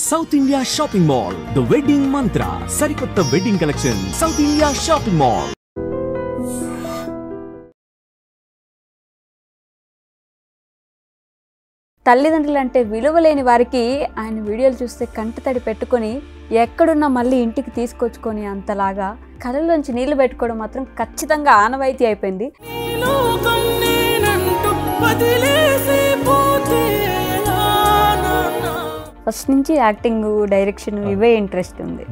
South India shopping mall the wedding మంత్ర సరికొత్త wedding collection south India shopping mall. తల్లిదండ్రులు అంటే విలువలేని వారికి ఆయన వీడియోలు చూస్తే కంటతడి పెట్టుకొని ఎక్కడున్నా మళ్ళీ ఇంటికి తీసుకొచ్చుకొని అంతలాగా కళ్ళలోంచి నీళ్లు పెట్టుకోవడం మాత్రం ఖచ్చితంగా ఆనవాయితీ అయిపోయింది. ఫస్ట్ నుంచి యాక్టింగ్, డైరెక్షన్ ఇవే ఇంట్రెస్ట్ ఉంది.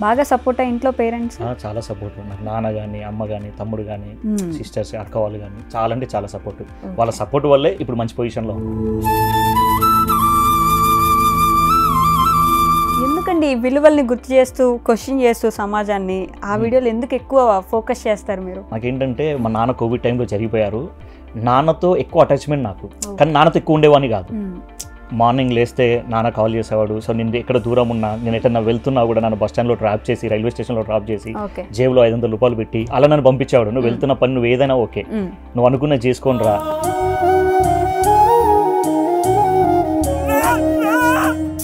బాగా సపోర్ట్ ఇంట్లో పేరెంట్స్? చాలా సపోర్ట్. నాకు నాన్న కానీ, అమ్మ కానీ, తమ్ముడు కానీ, సిస్టర్స్, అక్క వాళ్ళు కానీ చాలా అంటే చాలా సపోర్ట్. వాళ్ళ సపోర్ట్ వల్లే ఇప్పుడు మంచి పొజిషన్లో ఉంది. ఎందుకండి విలువల్ని గుర్తు చేస్తూ క్వశ్చన్ చేస్తూ సమాజాన్ని ఆ వీడియోలు ఎందుకు ఎక్కువ ఫోకస్ చేస్తారు మీరు? నాకేంటంటే మా నాన్న కోవిడ్ టైంలో జరిగిపోయారు. నాన్నతో ఎక్కువ అటాచ్మెంట్ నాకు, కానీ నాన్నతో ఎక్కువ ఉండేవాడిని కాదు. మార్నింగ్ లేస్తే నాన్న కాల్ చేసేవాడు. సో నేను ఎక్కడ దూరం ఉన్నా, నేను ఎక్కడన్నా వెళ్తున్నా కూడా నన్ను బస్ స్టాండ్లో డ్రాప్ చేసి, రైల్వే స్టేషన్లో డ్రాప్ చేసి, జేబులో 500 రూపాయలు పెట్టి అలా నన్ను పంపించేవాడు. నువ్వు వెళ్తున్న పని నువ్వు ఏదైనా ఓకే, నువ్వు అనుకున్న చేసుకొని రా.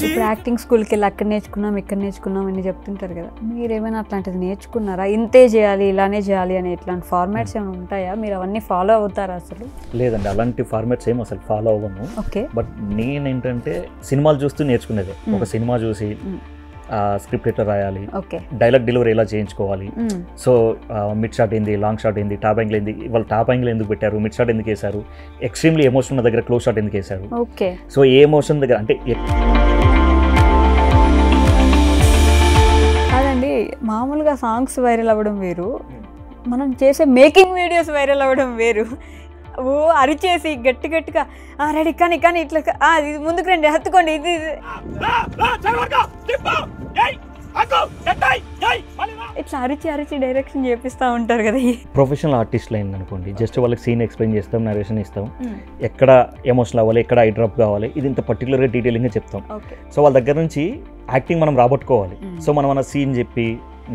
ఇప్పుడు యాక్టింగ్ స్కూల్కి వెళ్ళి అక్కడ నేర్చుకున్నాం, ఇక్కడ నేర్చుకున్నాం అని చెప్తుంటారు కదా, మీరు ఏమైనా అట్లాంటిది నేర్చుకున్నారా? ఇంతే చేయాలి, ఇలానే చేయాలి అని ఇట్లాంటి ఫార్మాట్స్ ఏమైనా ఉంటాయా? మీరు అవన్నీ ఫాలో అవుతారా అసలు? లేదండి, అలాంటి ఫార్మాట్స్ ఏమి అసలు ఫాలో అవ్వను. ఓకే. బట్ నేనేంటంటే సినిమాలు చూస్తూ నేర్చుకునేది. ఒక సినిమా చూసి స్క్రిప్ట్ ఎట్లా రాయాలి, డైలాగ్ డెలివరీ ఎలా చేయించుకోవాలి, సో మిడ్ షాట్ ఏంది, లాంగ్ షాట్ ఏంది, టాప్ యాంగిల్ ఏంది, వాళ్ళు టాప్ యాంగిల్ ఎందుకు పెట్టారు, మిడ్ షాట్ ఎందుకు వేశారు, ఎక్స్ట్రీమ్లీ ఎమోషన్ ఉన్న దగ్గర క్లోజ్ షాట్ ఎందుకు వేశారు, సో ఏ ఎమోషన్ దగ్గర అంటే కాదండి. మామూలుగా సాంగ్స్ వైరల్ అవ్వడం వేరు, మనం చేసే మేకింగ్ వీడియోస్ వైరల్ అవ్వడం వేరు. ఓ అరిచేసి గట్టి గట్టిగా రెడీ కానీ కానీ ఇట్లా ఇది ముందుకు రండి, హత్తుకోండి, ఇది ఇట్లా అరిచి అరిచి డైరెక్షన్ చేపిస్తూ ఉంటారు కదా. ప్రొఫెషనల్ ఆర్టిస్ట్లు అయిందనుకోండి, జస్ట్ వాళ్ళకి సీన్ ఎక్స్ప్లెయిన్ చేస్తాం, నరేషన్ ఇస్తాం, ఎక్కడ ఎమోషనల్ అవ్వాలి, ఎక్కడ ఐ డ్రాప్ కావాలి, ఇది ఇంత పర్టికులర్గా డీటెయిలింగ్గా చెప్తాం. సో వాళ్ళ దగ్గర నుంచి యాక్టింగ్ మనం రాబట్టుకోవాలి. సో మనం అన్న సీన్ చెప్పి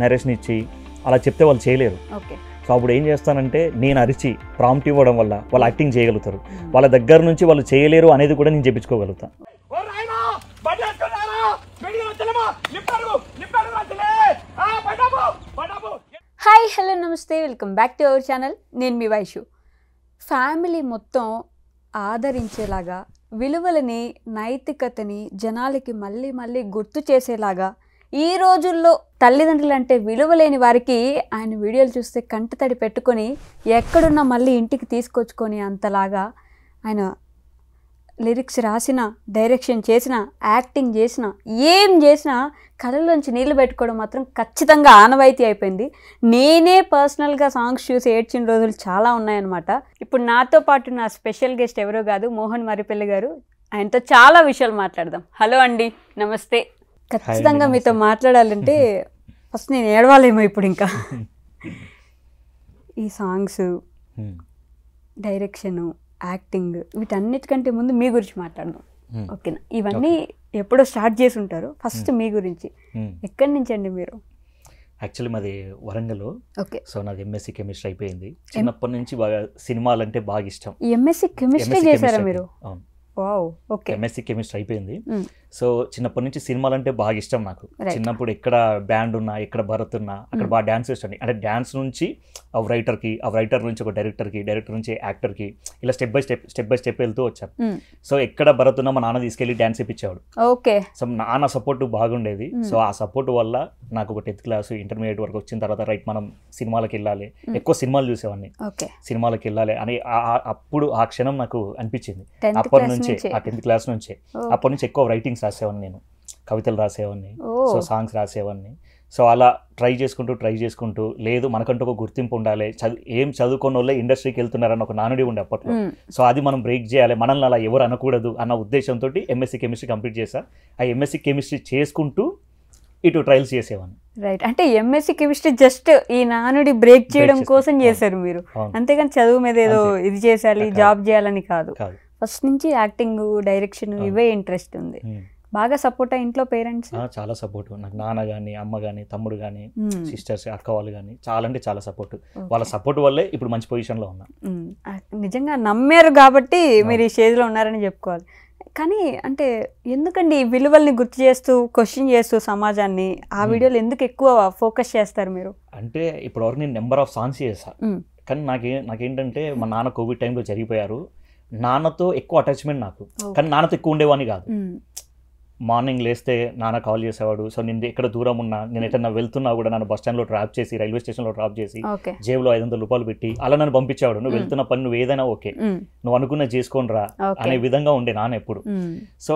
నరేషన్ ఇచ్చి అలా చెప్తే వాళ్ళు చేయలేరు. సో అప్పుడు ఏం చేస్తానంటే నేను అరిచి ప్రాంప్ట్ ఇవ్వడం వల్ల వాళ్ళు యాక్టింగ్ చేయగలుగుతారు. వాళ్ళ దగ్గర నుంచి వాళ్ళు చేయలేరు అనేది కూడా నేను చెప్పించుకోగలుగుతాను. హాయ్, హలో, నమస్తే, welcome back to our channel. నేను మీ వైషు. ఫ్యామిలీ మొత్తం ఆదరించేలాగా, విలువలని, నైతికతని జనాలకి మళ్ళీ మళ్ళీ గుర్తు చేసేలాగా ఈ రోజుల్లో తల్లిదండ్రులు అంటే విలువలేని వారికి ఆయన వీడియోలు చూస్తే కంటతడి పెట్టుకొని ఎక్కడున్నా మళ్ళీ ఇంటికి తీసుకొచ్చుకొని అంతలాగా ఆయన లిరిక్స్ రాసిన, డైరెక్షన్ చేసిన, యాక్టింగ్ చేసిన, ఏం చేసినా కళ్ళలోంచి నీళ్లు పెట్టుకోవడం మాత్రం ఖచ్చితంగా ఆనవాయితీ అయిపోయింది. నేనే పర్సనల్గా సాంగ్స్ చూసి ఏడ్చిన రోజులు చాలా ఉన్నాయన్నమాట. ఇప్పుడు నాతో పాటు నా స్పెషల్ గెస్ట్ ఎవరో కాదు, మోహన్ మరిపల్లి గారు. ఆయనతో చాలా విషయాలు మాట్లాడదాం. హలో అండి, నమస్తే. ఖచ్చితంగా మీతో మాట్లాడాలంటే ఫస్ట్ నేను ఏడవాలేమో ఇప్పుడు. ఇంకా ఈ సాంగ్స్, డైరెక్షను, యాక్టింగ్, వీటన్నిటికంటే ముందు మీ గురించి మాట్లాడదాం, ఓకేనా? ఇవన్నీ ఎప్పుడో స్టార్ట్ చేసి ఉంటారు. ఫస్ట్ మీ గురించి, ఎక్కడి నుంచి అండి మీరు? యాక్చువల్లీ మాది వరంగల్. ఓకే. సో నాది ఎంఎస్సీ కెమిస్ట్రీ అయిపోయింది. చిన్నప్పటి నుంచి బాగా సినిమాలు అంటే బాగా ఇష్టం. ఎంఎస్సీ కెమిస్ట్రీ చేశారా మీరు? అవును. వావ్. ఓకే. ఎంఎస్సీ కెమిస్ట్రీ అయిపోయింది. సో చిన్నప్పటి నుంచి సినిమాలు అంటే బాగా ఇష్టం నాకు. చిన్నప్పుడు ఎక్కడ బ్యాండ్ ఉన్నా, ఎక్కడ భరత్ ఉన్నా అక్కడ బాగా డ్యాన్స్ చేస్తాను. అంటే డ్యాన్స్ నుంచి ఆ రైటర్కి, ఆ రైటర్ నుంచి ఒక డైరెక్టర్కి, డైరెక్టర్ నుంచి యాక్టర్కి, ఇలా స్టెప్ బై స్టెప్ వెళ్తూ వచ్చాను. సో ఎక్కడ భరత్ ఉన్నా మా నాన్న తీసుకెళ్ళి డ్యాన్స్ ఇప్పించేవాడు. ఓకే. సో నాన్న సపోర్ట్ బాగుండేది. సో ఆ సపోర్ట్ వల్ల నాకు ఒక 10th క్లాస్, ఇంటర్మీడియట్ వరకు వచ్చిన తర్వాత రైట్ మనం సినిమాలకు వెళ్ళాలి, ఎక్కువ సినిమాలు చూసేవాడిని, సినిమాలకు వెళ్ళాలి అని అప్పుడు ఆ క్షణం నాకు అనిపించింది. అప్పటి నుంచే, ఆ 10th క్లాస్ నుంచే, అప్పటి నుంచి ఎక్కువ రైటింగ్స్ రాసేవాడిని, నేను కవితలు రాసేవాడిని, సో సాంగ్స్ రాసేవాడిని. సో అలా ట్రై చేసుకుంటూ లేదు మనకంటూ ఒక గుర్తింపు ఉండాలి, ఏం చదువుకున్న వాళ్ళే ఇండస్ట్రీకి వెళ్తున్నారని ఒక నానుడి ఉండే అప్పట్లో. సో అది మనం బ్రేక్ చేయాలి, మనల్ని అలా ఎవరు అనకూడదు అన్న ఉద్దేశంతో ఎంఎస్సీ కెమిస్ట్రీ కంప్లీట్ చేశా. ఆ ఎంఎస్సీ కెమిస్ట్రీ చేసుకుంటూ ఇటు ట్రయల్స్ చేసేవాడిని. రైట్. అంటే ఎంఎస్సీ కెమిస్ట్రీ జస్ట్ ఈ నానుడి బ్రేక్ చేయడం కోసం చేశారు మీరు, అంతేగాని చదువు మీద ఏదో ఇది చేయాలి, జాబ్ చేయాలని కాదు. ఫస్ట్ నుంచి యాక్టింగ్, డైరెక్షన్ ఇవే ఇంట్రెస్ట్ ఉంది. బాగా సపోర్ట్ ఇంట్లో పేరెంట్స్? చాలా సపోర్ట్. నాకు నాన్న కానీ, అమ్మ కానీ, తమ్ముడు కానీ, సిస్టర్స్, అక్క వాళ్ళు కానీ చాలా అంటే చాలా సపోర్ట్. వాళ్ళ సపోర్ట్ వల్లే ఇప్పుడు మంచి పొజిషన్లో ఉన్నా. నిజంగా నమ్మారు కాబట్టి మీరు ఈ స్టేజ్లో ఉన్నారని చెప్పుకోవాలి. కానీ అంటే ఎందుకండి ఈ విలువల్ని గుర్తు చేస్తూ క్వశ్చన్ చేస్తూ సమాజాన్ని ఆ వీడియోలు ఎందుకు ఎక్కువ ఫోకస్ చేస్తారు మీరు? అంటే ఇప్పటివరకు నేను నెంబర్ ఆఫ్ సాంగ్స్ చేశాను, కానీ నాకేంటంటే మా నాన్న కోవిడ్ టైంలో జరిగిపోయారు. నాన్నతో ఎక్కువ అటాచ్మెంట్ నాకు, కానీ నాన్నతో ఎక్కువ ఉండేవాడిని కాదు. మార్నింగ్ లేస్తే నాన్న కాల్ చేసేవాడు. సో నేను ఎక్కడ దూరం ఉన్నా, నేను ఎక్కడన్నా వెళ్తున్నా కూడా నన్ను బస్ స్టాండ్లో డ్రాప్ చేసి, రైల్వే స్టేషన్లో డ్రాప్ చేసి, జేబులో 500 రూపాయలు పెట్టి అలా నన్ను పంపించేవాడు. నువ్వు వెళ్తున్న పని నువ్వు ఏదైనా ఓకే, నువ్వు అనుకున్న చేసుకొని రా అనే విధంగా ఉండే నాన్న ఎప్పుడు. సో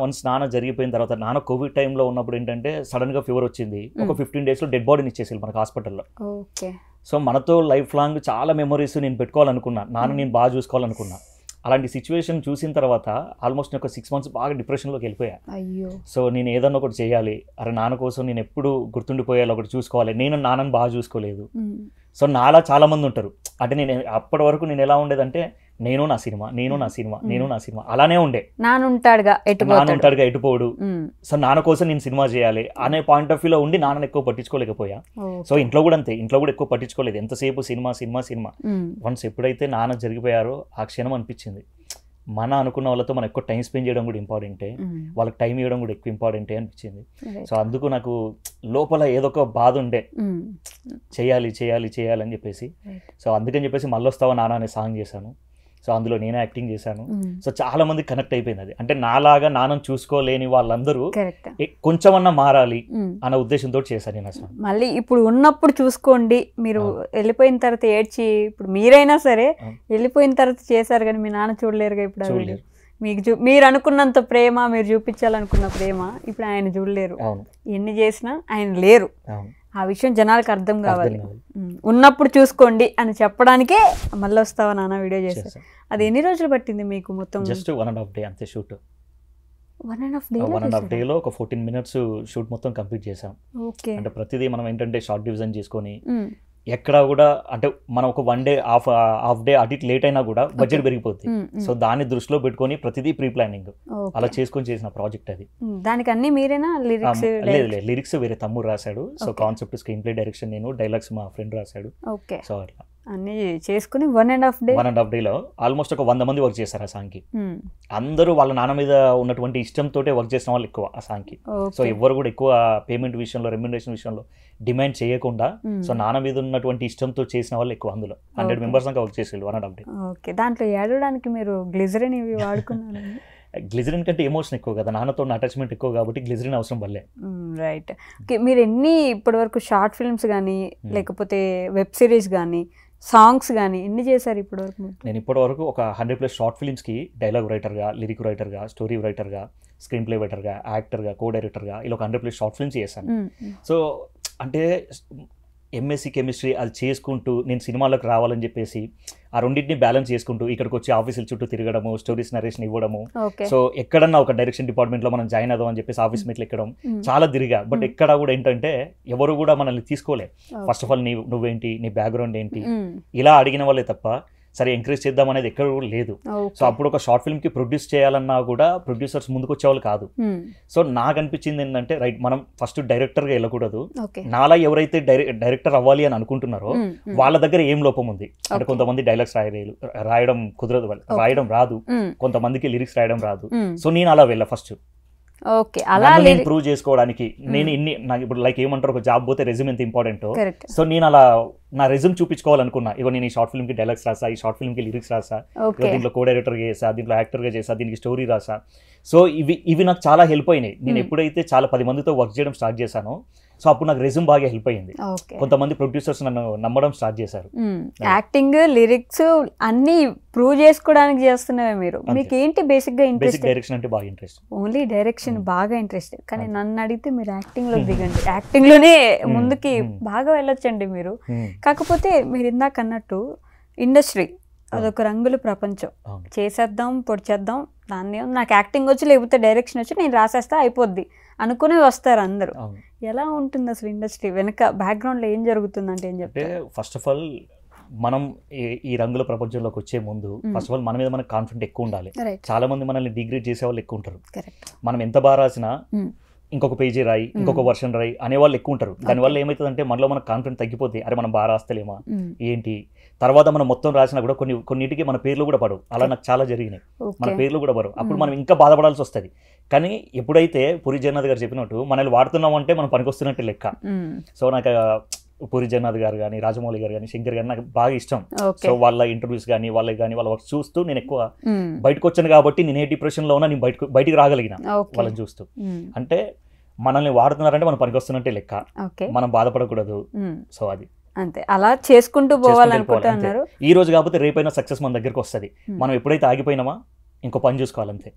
వన్స్ నాన్న జరిగిపోయిన తర్వాత, నాన్న కోవిడ్ టైంలో ఉన్నప్పుడు ఏంటంటే సడన్ గా ఫీవర్ వచ్చింది. ఒక 15 days డెడ్ బాడీని ఇచ్చేసి మనకు హాస్పిటల్లో. సో మనతో లైఫ్ లాంగ్ చాలా మెమరీస్ నేను పెట్టుకోవాలనుకున్నా, నాన్న నేను బాగా చూసుకోవాలనుకున్నా. అలాంటి సిచ్యువేషన్ చూసిన తర్వాత ఆల్మోస్ట్ ఒక 6 months బాగా డిప్రెషన్లోకి వెళ్ళిపోయా. సో నేను ఏదన్నా ఒకటి చేయాలి, అరే నాన్న కోసం నేను ఎప్పుడు గుర్తుండిపోయేలా ఒకటి చూసుకోవాలి. నేను నాన్నని బాగా చూసుకోలేదు. సో నాలా చాలా మంది ఉంటారు. అంటే నేను అప్పటి వరకు నేను ఎలా ఉండేదంటే, నేను నా సినిమా, నేను నా సినిమా, నేను నా సినిమా అలానే ఉండే. నాన్న ఉంటాడుగా ఎటుపోడు. సో నాన్న కోసం నేను సినిమా చేయాలి అనే పాయింట్ ఆఫ్ వ్యూలో ఉండి నాన్నని ఎక్కువ పట్టించుకోలేకపోయా. సో ఇంట్లో కూడా అంతే, ఇంట్లో కూడా ఎక్కువ పట్టించుకోలేదు. ఎంతసేపు సినిమా సినిమా సినిమా. వన్స్ ఎప్పుడైతే నాన్న జరిగిపోయారో ఆ క్షణం అనిపించింది, మన అనుకున్న వాళ్ళతో మనం ఎక్కువ టైం స్పెండ్ చేయడం కూడా ఇంపార్టెంటే, వాళ్ళకి టైం ఇవ్వడం కూడా ఎక్కువ ఇంపార్టెంటే అనిపించింది. సో అందుకు నాకు లోపల ఏదో ఒక బాధ ఉండే, చేయాలి చేయాలి చేయాలని చెప్పేసి. సో అందుకని చెప్పేసి మళ్ళీ వస్తావా నాన్న అనే సాంగ్ చేశాను. సో అందులో నేనే యాక్టింగ్ చేశాను. సో చాలా మంది కనెక్ట్ అయిపోయింది అది. అంటే నాలాగా నాన్నను చూసుకోలేని వాళ్ళందరూ కొంచెమన్నా మారాలి అన్న ఉద్దేశంతో చేశాను నేను అసలు. మళ్ళీ ఇప్పుడు ఉన్నప్పుడు చూసుకోండి, మీరు వెళ్ళిపోయిన తర్వాత ఏడ్చి, ఇప్పుడు మీరైనా సరే వెళ్ళిపోయిన తర్వాత చేశారు కానీ మీ నాన్న చూడలేరుగా ఇప్పుడు. మీకు మీరు అనుకున్నంత ప్రేమ, మీరు చూపించాలనుకున్న ప్రేమ ఇప్పుడు ఆయన చూడలేరు. ఎన్ని చేసినా ఆయన లేరు. ఆ విషయం జనాలకు అర్థం కావాలి. ఉన్నప్పుడు చూసుకోండి అని చెప్పడానికే మళ్ళీ వస్తావా నాన్న వీడియో చేశారు. అది ఎన్ని రోజులు పట్టింది మీకు మొత్తం? జస్ట్ 1.5 day అంతే షూట్. 1.5 డేలో ఒక 14 minutes షూట్ మొత్తం కంప్లీట్ చేసాం. అంటే ప్రతిదీ మనం ఏంటంటే షార్ట్ డివిజన్ చేసుకొని, ఎక్కడ కూడా అంటే మనం ఒక 1 day హాఫ్ డే అటు ఇటు లేట్ అయినా కూడా బడ్జెట్ పెరిగిపోద్ది. సో దాన్ని దృష్టిలో పెట్టుకొని ప్రతిదీ ప్రీ ప్లానింగ్ అలా చేసుకొని చేసిన ప్రాజెక్ట్ అది. దానికి అన్ని మీరేనా? లిరిక్స్ వేరే తమ్ముడు రాశాడు. So concept, screen play, direction నేను, డైలాగ్స్ మా ఫ్రెండ్ రాశాడు. సో అట్లా అన్ని చేసుకుని 1.5 డేలో ఆల్మోస్ట్ ఒక 100 మంది వర్క్ చేశారు ఆ సాంగ్కి. అందరూ వాళ్ళ నాన్న మీద ఉన్నటువంటి ఇష్టంతో వర్క్ చేసిన వాళ్ళు ఎక్కువ ఆ సాంగ్కి. సో ఎవరు కూడా ఎక్కువ పేమెంట్ విషయంలో, రెమ్యునరేషన్ విషయంలో డిమాండ్ చేయకుండా, సో నాన్న మీద ఉన్నటువంటి ఇష్టంతో చేసిన వాళ్ళు ఎక్కువ. అందులో 100 members దాకా వర్క్ చేసేవాళ్ళు 1.5 day. ఓకే, దాంట్లో ఏడవడానికి మీరు గ్లిజరిన్ ఇవి వాడుకున్నారు? గ్లిజరిన్ కంటే ఎమోషన్ ఎక్కువ కదా, నాన్నతో అటాచ్మెంట్ ఎక్కువ కాబట్టి గ్లిజరిన్ అవసరం పడలే. రైట్. ఓకే, మీరు ఎన్ని ఇప్పటివరకు షార్ట్ ఫిల్మ్స్ కానీ లేకపోతే వెబ్ సిరీస్ కానీ సాంగ్స్ కానీ ఎన్ని చేశారు ఇప్పటివరకు? నేను ఇప్పటివరకు ఒక 100+ షార్ట్ ఫిల్మ్స్కి డైలాగ్ రైటర్గా, లిరిక్ రైటర్గా, స్టోరీ రైటర్గా, స్క్రీన్ ప్లే రైటర్గా, యాక్టర్గా, కో డైరెక్టర్గా ఇలా ఒక 100+ షార్ట్ ఫిల్మ్స్ చేశాను. సో అంటే ఎంఎస్సి కెమిస్ట్రీ అది చేసుకుంటూ నేను సినిమాలకు రావాలని చెప్పేసి ఆ రెండింటిని బ్యాలెన్స్ చేసుకుంటూ ఇక్కడికి వచ్చి ఆఫీసుల చుట్టూ తిరగడము, స్టోరీస్ నరేషన్ ఇవ్వడము. సో ఎక్కడన్నా ఒక డైరెక్షన్ డిపార్ట్మెంట్లో మనం జాయిన్ అవుదాం అని చెప్పేసి ఆఫీస్ మీట్లు ఎక్కడం చాలా తిరిగా. బట్ ఎక్కడ కూడా ఏంటంటే ఎవరు కూడా మనల్ని తీసుకోలే. ఫస్ట్ ఆఫ్ ఆల్ నువ్వేంటి, నీ బ్యాక్గ్రౌండ్ ఏంటి ఇలా అడిగిన వాళ్ళే తప్ప సరే ఎంకరేజ్ చేద్దాం అనేది ఎక్కడ కూడా లేదు. సో అప్పుడు ఒక షార్ట్ ఫిల్మ్కి ప్రొడ్యూస్ చేయాలన్నా కూడా ప్రొడ్యూసర్స్ ముందుకు వచ్చేవాళ్ళు కాదు. సో నాకు అనిపించింది ఏంటంటే రైట్, మనం ఫస్ట్ డైరెక్టర్గా వెళ్ళకూడదు. నాలా ఎవరైతే డైరెక్టర్ అవ్వాలి అని అనుకుంటున్నారో వాళ్ళ దగ్గర ఏం లోపం ఉంది అంటే, కొంతమంది డైలాగ్స్ రాయడం కుదరదు, రాయడం రాదు, కొంతమందికి లిరిక్స్ రాయడం రాదు. సో నేను అలా వెళ్ళా ఫస్ట్. నేను ప్రూవ్ చేసుకోవడానికి. నేను నాకు ఇప్పుడు లైక్ ఏమంటారు, ఒక జాబ్ పోతే రెజ్యూమ్ ఎంత ఇంపార్టెంట్. సో నేను అలా నా రెజ్యూమ్ చూపించుకోవాలనుకున్నా. ఇగో నేను ఈ షార్ట్ ఫిల్మ్ కి డైలాగ్స్ రాసా, ఈ షార్ట్ ఫిల్మ్ కి లిరిక్స్ రాసా, దీంట్లో కో డైరెక్టర్గా చేసా, దీంట్లో యాక్టర్గా చేసా, దీనికి స్టోరీ రాసా. సో ఇవి నాకు చాలా హెల్ప్ అయినాయి. నేను ఎప్పుడైతే చాలా 10 మందితో వర్క్ చేయడం స్టార్ట్ చేశానో, సో అప్పుడు నాకు రెజ్యూమ్ బాగా హెల్ప్ అయింది. కొంతమంది ప్రొడ్యూసర్స్ నన్ను నమ్మడం స్టార్ట్ చేశారు. యాక్టింగ్, లిరిక్స్ అన్ని ప్రూవ్ చేసుకోవడానికి చేస్తున్నవే మీరు. మీకు ఏంటి బేసిక్ గా ఇంట్రెస్ట్? డైరెక్షన్ అంటే బాగా ఇంట్రెస్ట్. ఓన్లీ డైరెక్షన్ బాగా ఇంట్రెస్ట్. కానీ నన్ను అడిగితే మీరు యాక్టింగ్ లో దిగండి, యాక్టింగ్ లోనే ముందుకి బాగా వెళ్ళొచ్చండి మీరు. కాకపోతే మీరు ఇందాక అన్నట్టు ఇండస్ట్రీ అదొక రంగుల ప్రపంచం. చేసేద్దాం, పొడిచేద్దాం, దాన్ని నాకు యాక్టింగ్ వచ్చి లేకపోతే డైరెక్షన్ వచ్చి నేను రాసేస్తా అయిపోద్ది అనుకునే వస్తారు అందరూ. ఎలా ఉంటుంది అసలు ఇండస్ట్రీ వెనక బ్యాక్గ్రౌండ్లో ఏం జరుగుతుందంటే ఏం చెప్తే? ఫస్ట్ ఆఫ్ ఆల్ మనం ఈ రంగుల ప్రపంచంలోకి వచ్చే ముందు ఫస్ట్ ఆఫ్ ఆల్ మన మీద మనకు కాన్ఫిడెంట్ ఎక్కువ ఉండాలి. చాలా మంది మనల్ని డిగ్రేడ్ చేసే వాళ్ళు ఎక్కువ ఉంటారు. మనం ఎంత బాగా రాసినా ఇంకొక పేజీ రాయి, ఇంకొక వర్షన్ రాయి అనేవాళ్ళు ఎక్కువ ఉంటారు. దానివల్ల ఏమవుతుందంటే మనలో మన కాన్ఫిడెన్స్ తగ్గిపోతే, అరే మనం బాగా రాస్తలేమా ఏంటి, తర్వాత మనం మొత్తం రాసినా కూడా కొన్నిటికి మన పేర్లు కూడా పడవు. అలా నాకు చాలా జరిగినాయి, మన పేర్లు కూడా పడవు. అప్పుడు మనం ఇంకా బాధపడాల్సి వస్తుంది. కానీ ఎప్పుడైతే పూరి జగన్నాథ్ గారు చెప్పినట్టు మనల్ని వాడుతున్నాం అంటే మనం పనికొస్తున్నట్టు లెక్క. సో నాకు పూరి జగన్నాథ్ గారు కానీ, రాజమౌళి గారు కానీ, శంకర్ గారు నాకు బాగా ఇష్టం. సో వాళ్ళ ఇంటర్వ్యూస్ కానీ, వాళ్ళకి కానీ, వాళ్ళ వర్క్ చూస్తూ నేను ఎక్కువ బయటకు వచ్చాను కాబట్టి నేను ఏ డిప్రెషన్లో ఉన్నా నేను బయటికి రాగలిగిన వాళ్ళని చూస్తూ. అంటే మనల్ని వాడుతున్నారంటే మనం పనికొస్తున్నట్టే లెక్క, మనం బాధపడకూడదు. సో అది అంతే, అలా చేసుకుంటూ పోవాలనుకుంటున్నారు. ఈ రోజు కాకపోతే రేపైనా సక్సెస్ మన దగ్గరకు వస్తుంది. మనం ఎప్పుడైతే ఆగిపోయినామా ఇంకో పని చూసుకోవాలంతే,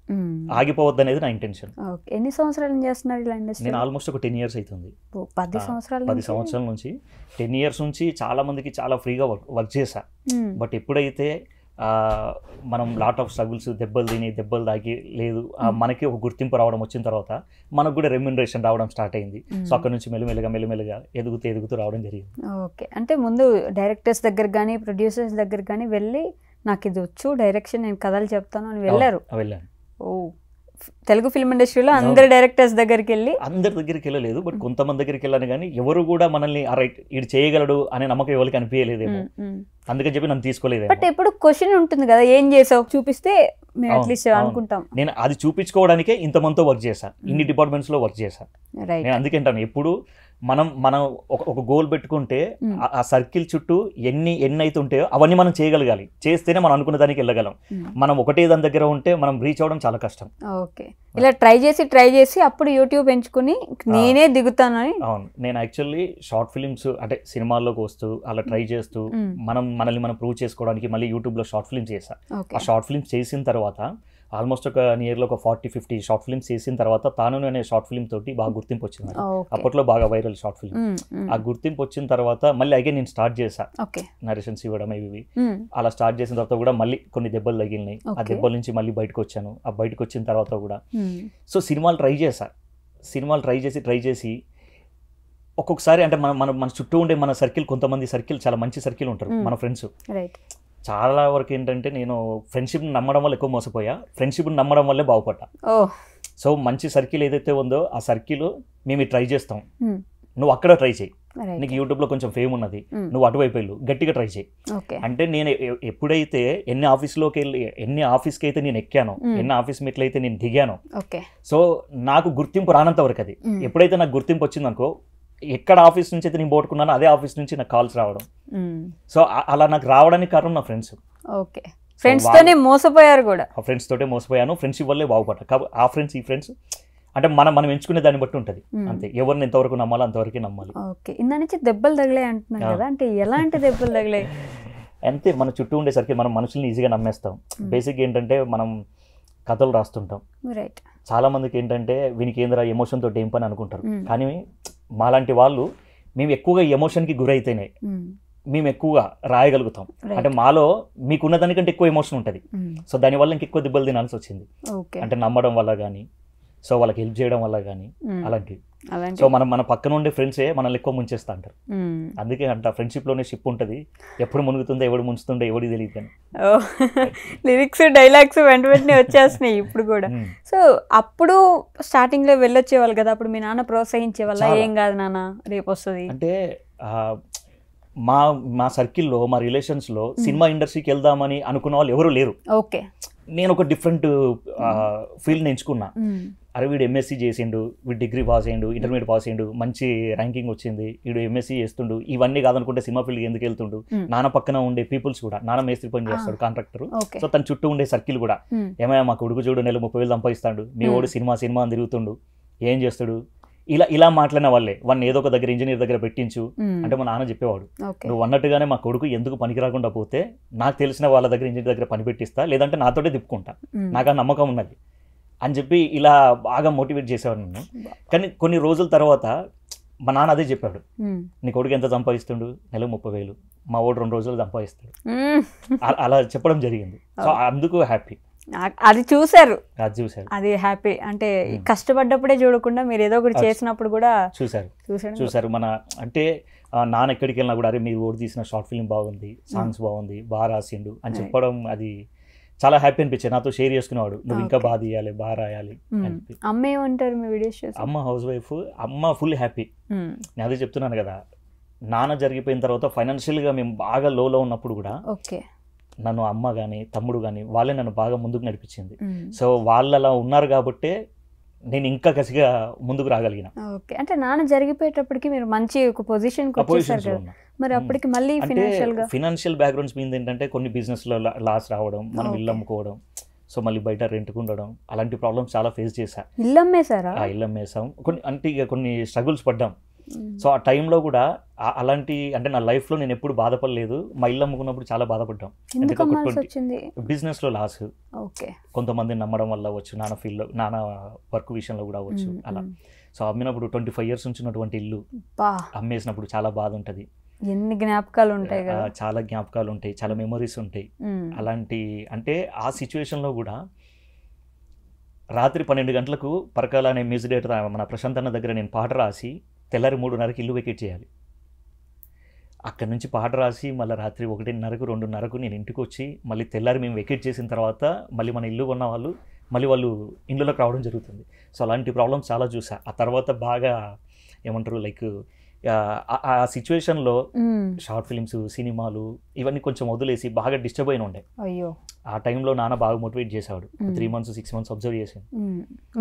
ఆగిపోవద్దు అనేది నా ఇంటెన్షన్. ఎన్ని సంవత్సరాలు చేస్తున్నారు ఇలా ఇండస్ట్రీ? నేను ఆల్మోస్ట్ ఒక 10 years అవుతుంది. 10 సంవత్సరాల నుంచి 10 years నుంచి చాలా మందికి చాలా ఫ్రీగా వర్క్ చేశా. బట్ ఎప్పుడైతే మనం లాట్ ఆఫ్ స్ట్రగుల్స్, దెబ్బలు తాకి లేదు, మనకి ఒక గుర్తింపు రావడం వచ్చిన తర్వాత మనకు కూడా రెమ్యునరేషన్ రావడం స్టార్ట్ అయింది. సో అక్కడ నుంచి మెల్లిమెల్లిగా ఎదుగుతూ రావడం జరిగింది. ఓకే, అంటే ముందు డైరెక్టర్స్ దగ్గర కానీ, ప్రొడ్యూసర్స్ దగ్గర కానీ వెళ్ళి నాకు ఇది వచ్చు, డైరెక్షన్, నేను కథలు చెప్తాను అని వెళ్ళాను. ఓ, తెలుగు ఫిల్మ్ ఇండస్ట్రీలో అందరి డైరెక్టర్స్ దగ్గరికి వెళ్ళలేదు, బట్ కొంతమంది దగ్గరికి వెళ్ళాను. కానీ ఎవరు కూడా మనల్ని రైట్ ఇది చేయగలడు అనే నమ్మకం ఎవరికి అనిపించలేదేమో, అందుకని చెప్పి నన్ను తీసుకోలేదు. బట్ ఎప్పుడు క్వశ్చన్ ఉంటుంది కదా, ఏం చేసావు చూపిస్తే మేము అట్లీస్ట్ అనుకుంటాం. నేను అది చూపించుకోవడానికే ఇంతమందితో వర్క్ చేశా, ఇన్ని డిపార్ట్మెంట్స్ లో వర్క్ చేశా. నేను అందుకే అంటాను, ఎప్పుడు మనం ఒక గోల్ పెట్టుకుంటే ఆ సర్కిల్ చుట్టూ ఎన్ని అయితే ఉంటాయో అవన్నీ మనం చేయగలగాలి. చేస్తేనే మనం అనుకున్న దానికి వెళ్ళగలం. మనం ఒకటే దాని దగ్గర ఉంటే మనం రీచ్ అవ్వడం చాలా కష్టం. ఓకే, ఇలా ట్రై చేసి అప్పుడు యూట్యూబ్ ఎంచుకుని నేనే దిగుతానని. అవును, నేను యాక్చువల్లీ షార్ట్ ఫిలిమ్స్ అంటే సినిమాల్లోకి వస్తూ అలా ట్రై చేస్తూ మనల్ని మనం ప్రూవ్ చేసుకోవడానికి మళ్ళీ యూట్యూబ్లో షార్ట్ ఫిల్మ్స్ చేశా. ఆ షార్ట్ ఫిల్మ్స్ చేసిన తర్వాత ఆల్మోస్ట్ ఒక నియర్లో ఒక 40-50 షార్ట్ ఫిల్మ్స్ చేసిన తర్వాత తాను అనే షార్ట్ ఫిల్మ్ తోటి బాగా గుర్తింపు వచ్చింది. అప్పట్లో బాగా వైరల్ షార్ట్ ఫిల్మ్. ఆ గుర్తింపు వచ్చిన తర్వాత మళ్ళీ అగైన్ నేను స్టార్ట్ చేశా నరేషన్స్ ఇవ్వడం ఇవి. అలా స్టార్ట్ చేసిన తర్వాత కూడా మళ్ళీ కొన్ని దెబ్బలు తగిలినాయి. ఆ దెబ్బల నుంచి మళ్ళీ బయటకు వచ్చాను. ఆ బయటకు వచ్చిన తర్వాత కూడా సో సినిమాలు ట్రై చేసి ఒక్కొక్కసారి అంటే మన చుట్టూ ఉండే మన సర్కిల్, కొంతమంది సర్కిల్ చాలా మంచి సర్కిల్ ఉంటారు మన ఫ్రెండ్స్. చాలా వరకు ఏంటంటే నేను ఫ్రెండ్షిప్ని నమ్మడం వల్ల ఎక్కువ మోసపోయా, ఫ్రెండ్షిప్ని నమ్మడం వల్లే బాగుపడ్డా. సో మంచి సర్కిల్ ఏదైతే ఉందో ఆ సర్కిల్ మేము ట్రై చేస్తాం, నువ్వు అక్కడ ట్రై చేయి, నీకు యూట్యూబ్లో కొంచెం ఫేమ్ ఉన్నది, నువ్వు అటువైపు వెళ్ళు, గట్టిగా ట్రై చేయి. అంటే నేను ఎప్పుడైతే ఎన్ని ఆఫీస్కి అయితే నేను ఎక్కానో, ఎన్ని ఆఫీస్ మెట్లు అయితే నేను దిగానో, సో నాకు గుర్తింపు రానంత వరకు అది. ఎప్పుడైతే నాకు గుర్తింపు వచ్చిందనుకో, ఎక్కడ ఆఫీస్ నుంచి అయితే నేను పోట్టుకున్నానో అదే ఆఫీస్ నుంచి నాకు కాల్స్ రావడం. సో అలా నాకు రావడానికి కారణం నా ఫ్రెండ్స్. ఓకే, ఫ్రెండ్స్ తోనే మోసపోయారు కూడా. ఫ్రెండ్స్ తోటే మోసపోయాను, ఫ్రెండ్షిప్ వల్లే బాగుపడ్డా. కాబట్టి ఆ ఫ్రెండ్స్ ఈ ఫ్రెండ్స్ అంటే మనం ఎంచుకునే దాన్ని బట్టి ఉంటుంది అంతే. ఎవరిని ఎంతవరకు నమ్మాలో అంతవరకే నమ్మాలి. ఓకే, ఇందా నుంచి దెబ్బలు తగిలాయి అంటున్నాను కదా, అంటే ఎలాంటి దెబ్బలు తగిలాయి? అంతే, మన చుట్టూ ఉండేసరికి మనం మనుషుల్ని ఈజీగా నమ్మేస్తాం. బేసిక్ ఏంటంటే మనం కథలు రాస్తుంటాం. చాలా మందికి ఏంటంటే వీనికి ఏందిరా ఎమోషన్ తోటి ఏం పని అనుకుంటారు. కానీ మాలాంటి వాళ్ళు మేము ఎక్కువగా ఎమోషన్కి గురైతేనే మేము ఎక్కువగా రాయగలుగుతాం. అంటే మాలో మీకున్న దానికంటే ఎక్కువ ఎమోషన్ ఉంటుంది. సో దానివల్ల ఇంకెక్కువ దెబ్బలు తినాల్సి వచ్చింది. అంటే నమ్మడం వల్ల కానీ, సో వాళ్ళకి హెల్ప్ చేయడం వల్ల కానీ, అలాంటివి. సో మన పక్కన ఉండే ఫ్రెండ్సే మనల్ని ఎక్కువ ముంచేస్తా అంటారు. అందుకే అంట ఫ్రెండ్షిప్లోనే షిప్ ఉంటుంది, ఎప్పుడు మునుగుతుందో ఎవడు ముంచుతుందో ఎవడికి తెలియదు కానీ. లిరిక్స్ డైలాగ్స్ వెంటనే వచ్చేస్తున్నాయి ఇప్పుడు కూడా. సో అప్పుడు స్టార్టింగ్ లో వెళ్ళొచ్చేవాళ్ళు కదా, అప్పుడు మీ నాన్న ప్రోత్సహించే వల్ల ఏం కాదు నాన్న రేపు వస్తుంది అంటే. మా సర్కిల్లో, మా రిలేషన్స్లో సినిమా ఇండస్ట్రీకి వెళ్దామని అనుకున్న వాళ్ళు ఎవరు లేరు. ఓకే, నేను ఒక డిఫరెంట్ ఫీల్డ్ని ఎంచుకున్నా. అరే వీడు ఎంఎస్సీ చేసిండు, వీడు డిగ్రీ పాస్ అయ్యిండు, ఇంటర్మీడియట్ పాస్ అయ్యిండు, మంచి ర్యాంకింగ్ వచ్చింది, వీడు ఎంఎస్సీ చేస్తుండు, ఇవన్నీ కాదనుకుంటే సినిమా ఫీల్డ్కి ఎందుకు వెళ్తుండు. నాన్న పక్కన ఉండే పీపుల్స్ కూడా, నాన్న మేస్త్రి పని చేస్తాడు, కాంట్రాక్టర్. సో తన చుట్టూ ఉండే సర్కిల్ కూడా ఏమయ్యా మా కొడుకు చూడు నెల 30,000 సంపాదిస్తాడు, మీ వాడు సినిమా అని తిరుగుతుండు, ఏం చేస్తాడు, ఇలా మాట్లాడిన వాళ్ళే. వాడిని ఏదో ఒక దగ్గర ఇంజనీర్ దగ్గర పెట్టించు అంటే మా నాన్న చెప్పేవాడు, నువ్వు అన్నట్టుగానే మా కొడుకు ఎందుకు పనికి రాకుండా పోతే నాకు తెలిసిన వాళ్ళ దగ్గర ఇంజనీర్ దగ్గర పని పెట్టిస్తా, లేదంటే నాతోటే తిప్పుకుంటా, నాకు ఆ నమ్మకం ఉన్నది అని చెప్పి ఇలా బాగా మోటివేట్ చేసేవాడు నన్ను. కానీ కొన్ని రోజుల తర్వాత మా నాన్న అదే చెప్పాడు, నీ కొడుకు ఎంత సంపాదిస్తుండు, నెలకు 30,000, మా వాడు 2 రోజులు సంపాదిస్తాడు, అలా చెప్పడం జరిగింది. సో అందుకు హ్యాపీ. అది చూసారు, అది హ్యాపీ. అంటే కష్టపడ్డప్పుడే చూడకుండా మీరు ఏదో ఒకటి చేసినప్పుడు కూడా చూసారు. మన అంటే నాన్న ఎక్కడికి వెళ్ళినా కూడా అరే మీరు ఓడి తీసిన షార్ట్ ఫిల్మ్ బాగుంది, సాంగ్స్ బాగుంది, బాగా రాసిండు అని చెప్పడం, అది చాలా హ్యాపీ అనిపించేది, నాతో షేర్ చేసుకునేవాడు, నువ్వు ఇంకా బాగా తీయాలి, బాగా రాయాలి అని. అమ్మ ఏమంటారు మీ వీడియోస్ చూసి? అమ్మ హౌస్ వైఫ్, అమ్మ ఫుల్ హ్యాపీ. నేను అదే చెప్తున్నాను కదా, నాన్న జరిగిపోయిన తర్వాత ఫైనాన్షియల్గా మేము బాగా లోలో ఉన్నప్పుడు కూడా నన్ను అమ్మ కానీ తమ్ముడు కానీ వాళ్ళే నన్ను బాగా ముందుకు నడిపించింది. సో వాళ్ళు అలా ఉన్నారు కాబట్టే నేను ఇంకా కసిగా ముందుకు రాగలిగిన. ఓకే, అంటే నాన్న జరిగిపోయేటప్పటికి మీరు మంచి ఒక పొజిషన్కి వచ్చేసారు కదా, మరి అప్పటికి మళ్ళీ ఫినాన్షియల్ బ్యాక్గ్రౌండ్స్ మీద ఏంటంటే కొన్ని బిజినెస్లో లాస్ రావడం, మనం ఇల్లు అమ్ముకోవడం, సో మళ్ళీ బయట రెంట్కు ఉండడం, అలాంటి ప్రాబ్లమ్స్ చాలా ఫేస్ చేశా. ఇల్లు అమ్మేశారా? ఇల్లు అమ్మేసాం, కొన్ని అంటే ఇక కొన్ని స్ట్రగుల్స్ పడ్డాం. సో ఆ టైంలో కూడా అలాంటి అంటే నా లైఫ్లో నేను ఎప్పుడు బాధపడలేదు, మా ఇల్లు అమ్ముకున్నప్పుడు చాలా బాధపడ్డాం. బిజినెస్లో లాస్, కొంతమంది నమ్మడం వల్ల అవ్వచ్చు, నాన్న ఫీల్డ్లో నాన్న వర్క్ విషయంలో కూడా అవ్వచ్చు అలా. సో అమ్మినప్పుడు 25 years నుంచి ఉన్నటువంటి ఇల్లు అమ్మేసినప్పుడు చాలా బాధ ఉంటుంది. ఎన్ని జ్ఞాపకాలు ఉంటాయి కదా, చాలా జ్ఞాపకాలు ఉంటాయి, చాలా మెమరీస్ ఉంటాయి. అలాంటి అంటే ఆ సిచ్యువేషన్లో కూడా రాత్రి 12 గంటలకు పరకాల అనే మ్యూజిక్ డైరెక్టర్ మన ప్రశాంత్ అన్న దగ్గర నేను పాట రాసి తెల్లారి 3:30కి ఇల్లు వెకేట్ చేయాలి. అక్కడి నుంచి పాట రాసి మళ్ళీ రాత్రి 1:30కు 2:30కు నేను ఇంటికి వచ్చి మళ్ళీ తెల్లారి మేము వెకేట్ చేసిన తర్వాత మళ్ళీ మన ఇల్లు కొన్న వాళ్ళు మళ్ళీ వాళ్ళు ఇండ్లలోకి రావడం జరుగుతుంది. సో అలాంటి ప్రాబ్లమ్స్ చాలా చూసా. ఆ తర్వాత బాగా ఏమంటారు లైక్ ఆ సిచ్యువేషన్లో షార్ట్ ఫిలిమ్స్, సినిమాలు ఇవన్నీ కొంచెం వదిలేసి బాగా డిస్టర్బ్ అయిన ఉండే. అయ్యో, ఆ టైంలో నాన్న బాగా మోటివేట్ చేశాడు. 3 months 6 months అబ్జర్వ్ చేశాను.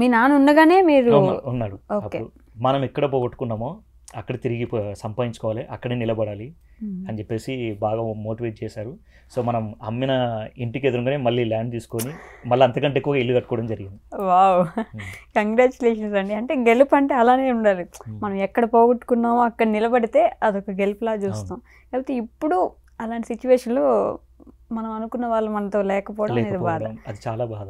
మీ నాన్న ఉండగానే మీరు ఉన్నాడు. అప్పుడు మనం ఎక్కడ పోగొట్టుకున్నామో అక్కడ తిరిగి సంపాదించుకోవాలి, అక్కడే నిలబడాలి అని చెప్పేసి బాగా మోటివేట్ చేశారు. సో మనం అమ్మిన ఇంటికి ఎదురుగానే మళ్ళీ ల్యాండ్ తీసుకొని మళ్ళీ అంతకంటే ఎక్కువగా ఇల్లు కట్టుకోవడం జరిగింది. వావ్, కంగ్రాచులేషన్స్ అండి. అంటే గెలుపు అంటే అలానే ఉండాలి, మనం ఎక్కడ పోగొట్టుకున్నామో అక్కడ నిలబడితే అదొక గెలుపులా చూస్తాం. లేకపోతే ఇప్పుడు అలాంటి సిచ్యువేషన్లో మనం అనుకున్న వాళ్ళు మనతో లేకపోవడం అనేది బాధ, అది చాలా బాధ.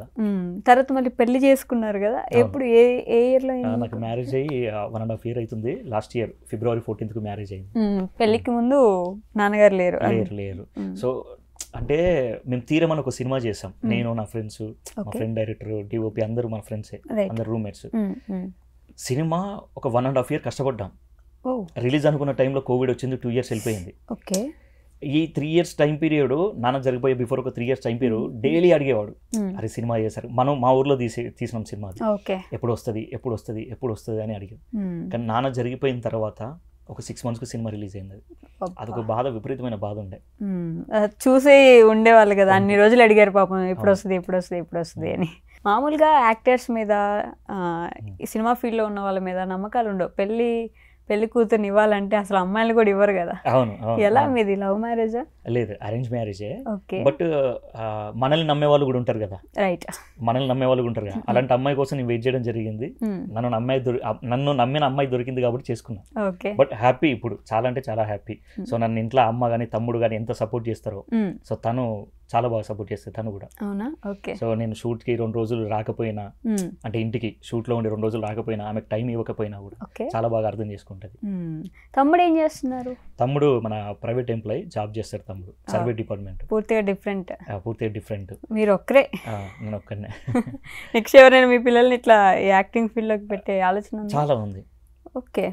తర్వాత మళ్ళీ పెళ్లి చేసుకున్నారు కదా, ఎప్పుడు ఏ ఇయర్లో? నాకు మ్యారేజ్ అయ్యి 1.5 year అవుతుంది. Last year February 14th marriage అయింది. పెళ్లికి ముందు నాన్నగారు లేరు? సో అంటే మేము తీరమని ఒక సినిమా చేసాం, నేను నా ఫ్రెండ్స్, మా ఫ్రెండ్ డైరెక్టర్, డిఓపి అందరూ మన ఫ్రెండ్సే, అందరు రూమ్మేట్స్. సినిమా ఒక 1.5 year కష్టపడ్డాం. రిలీజ్ అనుకున్న టైంలో కోవిడ్ వచ్చింది, 2 years వెళ్ళిపోయింది. ఓకే, ఈ 3 years టైం పీరియడ్ నాన్న జరిగిపోయే బిఫోర్ ఒక 3 years టైం పీరియడ్ డైలీ అడిగేవాడు, అరే సినిమా చేశారు, మనం మా ఊర్లో తీసినాం సినిమా, ఎప్పుడు వస్తుంది అని అడిగాడు. కానీ నాన్న జరిగిపోయిన తర్వాత ఒక 6 monthsకు సినిమా రిలీజ్ అయింది. అదొక బాధ, విపరీతమైన బాధ ఉండే. చూసే ఉండేవాళ్ళు కదా, అన్ని రోజులు అడిగారు పాపం, ఎప్పుడు వస్తుంది అని. మామూలుగా యాక్టర్స్ మీద, సినిమా ఫీల్డ్లో ఉన్న వాళ్ళ మీద నమ్మకాలు ఉండవు. పెళ్లి కూతుర్ని ఇవ్వాలంటే అసలు అమ్మాయిలు కూడా ఇవ్వరు కదా. అవును. ఎలా మీది లవ్ మ్యారేజా? లేదు, అరేంజ్ మ్యారేజే. ఓకే, బట్ మనల్ని నమ్మే వాళ్ళు కూడా ఉంటారు కదా. రైట్, మనల్ని నమ్మే వాళ్ళు ఉంటారు కదా. అలాంటి అమ్మాయి కోసం నేను వెయిట్ చేయడం జరిగింది. నన్ను నమ్మిన అమ్మాయి దొరికింది కాబట్టి చేసుకున్నాను. ఓకే, బట్ హ్యాపీ, ఇప్పుడు చాలా అంటే చాలా హ్యాపీ. సో నన్ను ఇంట్లో అమ్మ కానీ తమ్ముడు కానీ ఎంత సపోర్ట్ చేస్తారో, సో తను చాలా బాగా సపోర్ట్ చేస్తుంది తను కూడా. అవునా? ఓకే. సో నేను షూట్కి 2 రోజులు రాకపోయినా, అంటే ఇంటికి షూట్లో ఉండి 2 రోజులు రాకపోయినా, ఆమెకు టైం ఇవ్వకపోయినా కూడా చాలా బాగా అర్థం చేసుకుంటుంది. తమ్ముడు ఏం చేస్తున్నారు? తమ్ముడు మన ప్రైవేట్ ఎంప్లాయీ జాబ్ చేస్తారు. తమ్ముడు సర్వే డిపార్ట్మెంట్. పూర్తిగా డిఫరెంట్. మీరు ఒక్కరే? నేను ఒక్కనే. నెక్స్ట్ ఎవరైనా మీ పిల్లల్ని ఇట్లా యాక్టింగ్ ఫీల్డ్లోకి పెట్టే ఆలోచన చాలా ఉంది. ఓకే,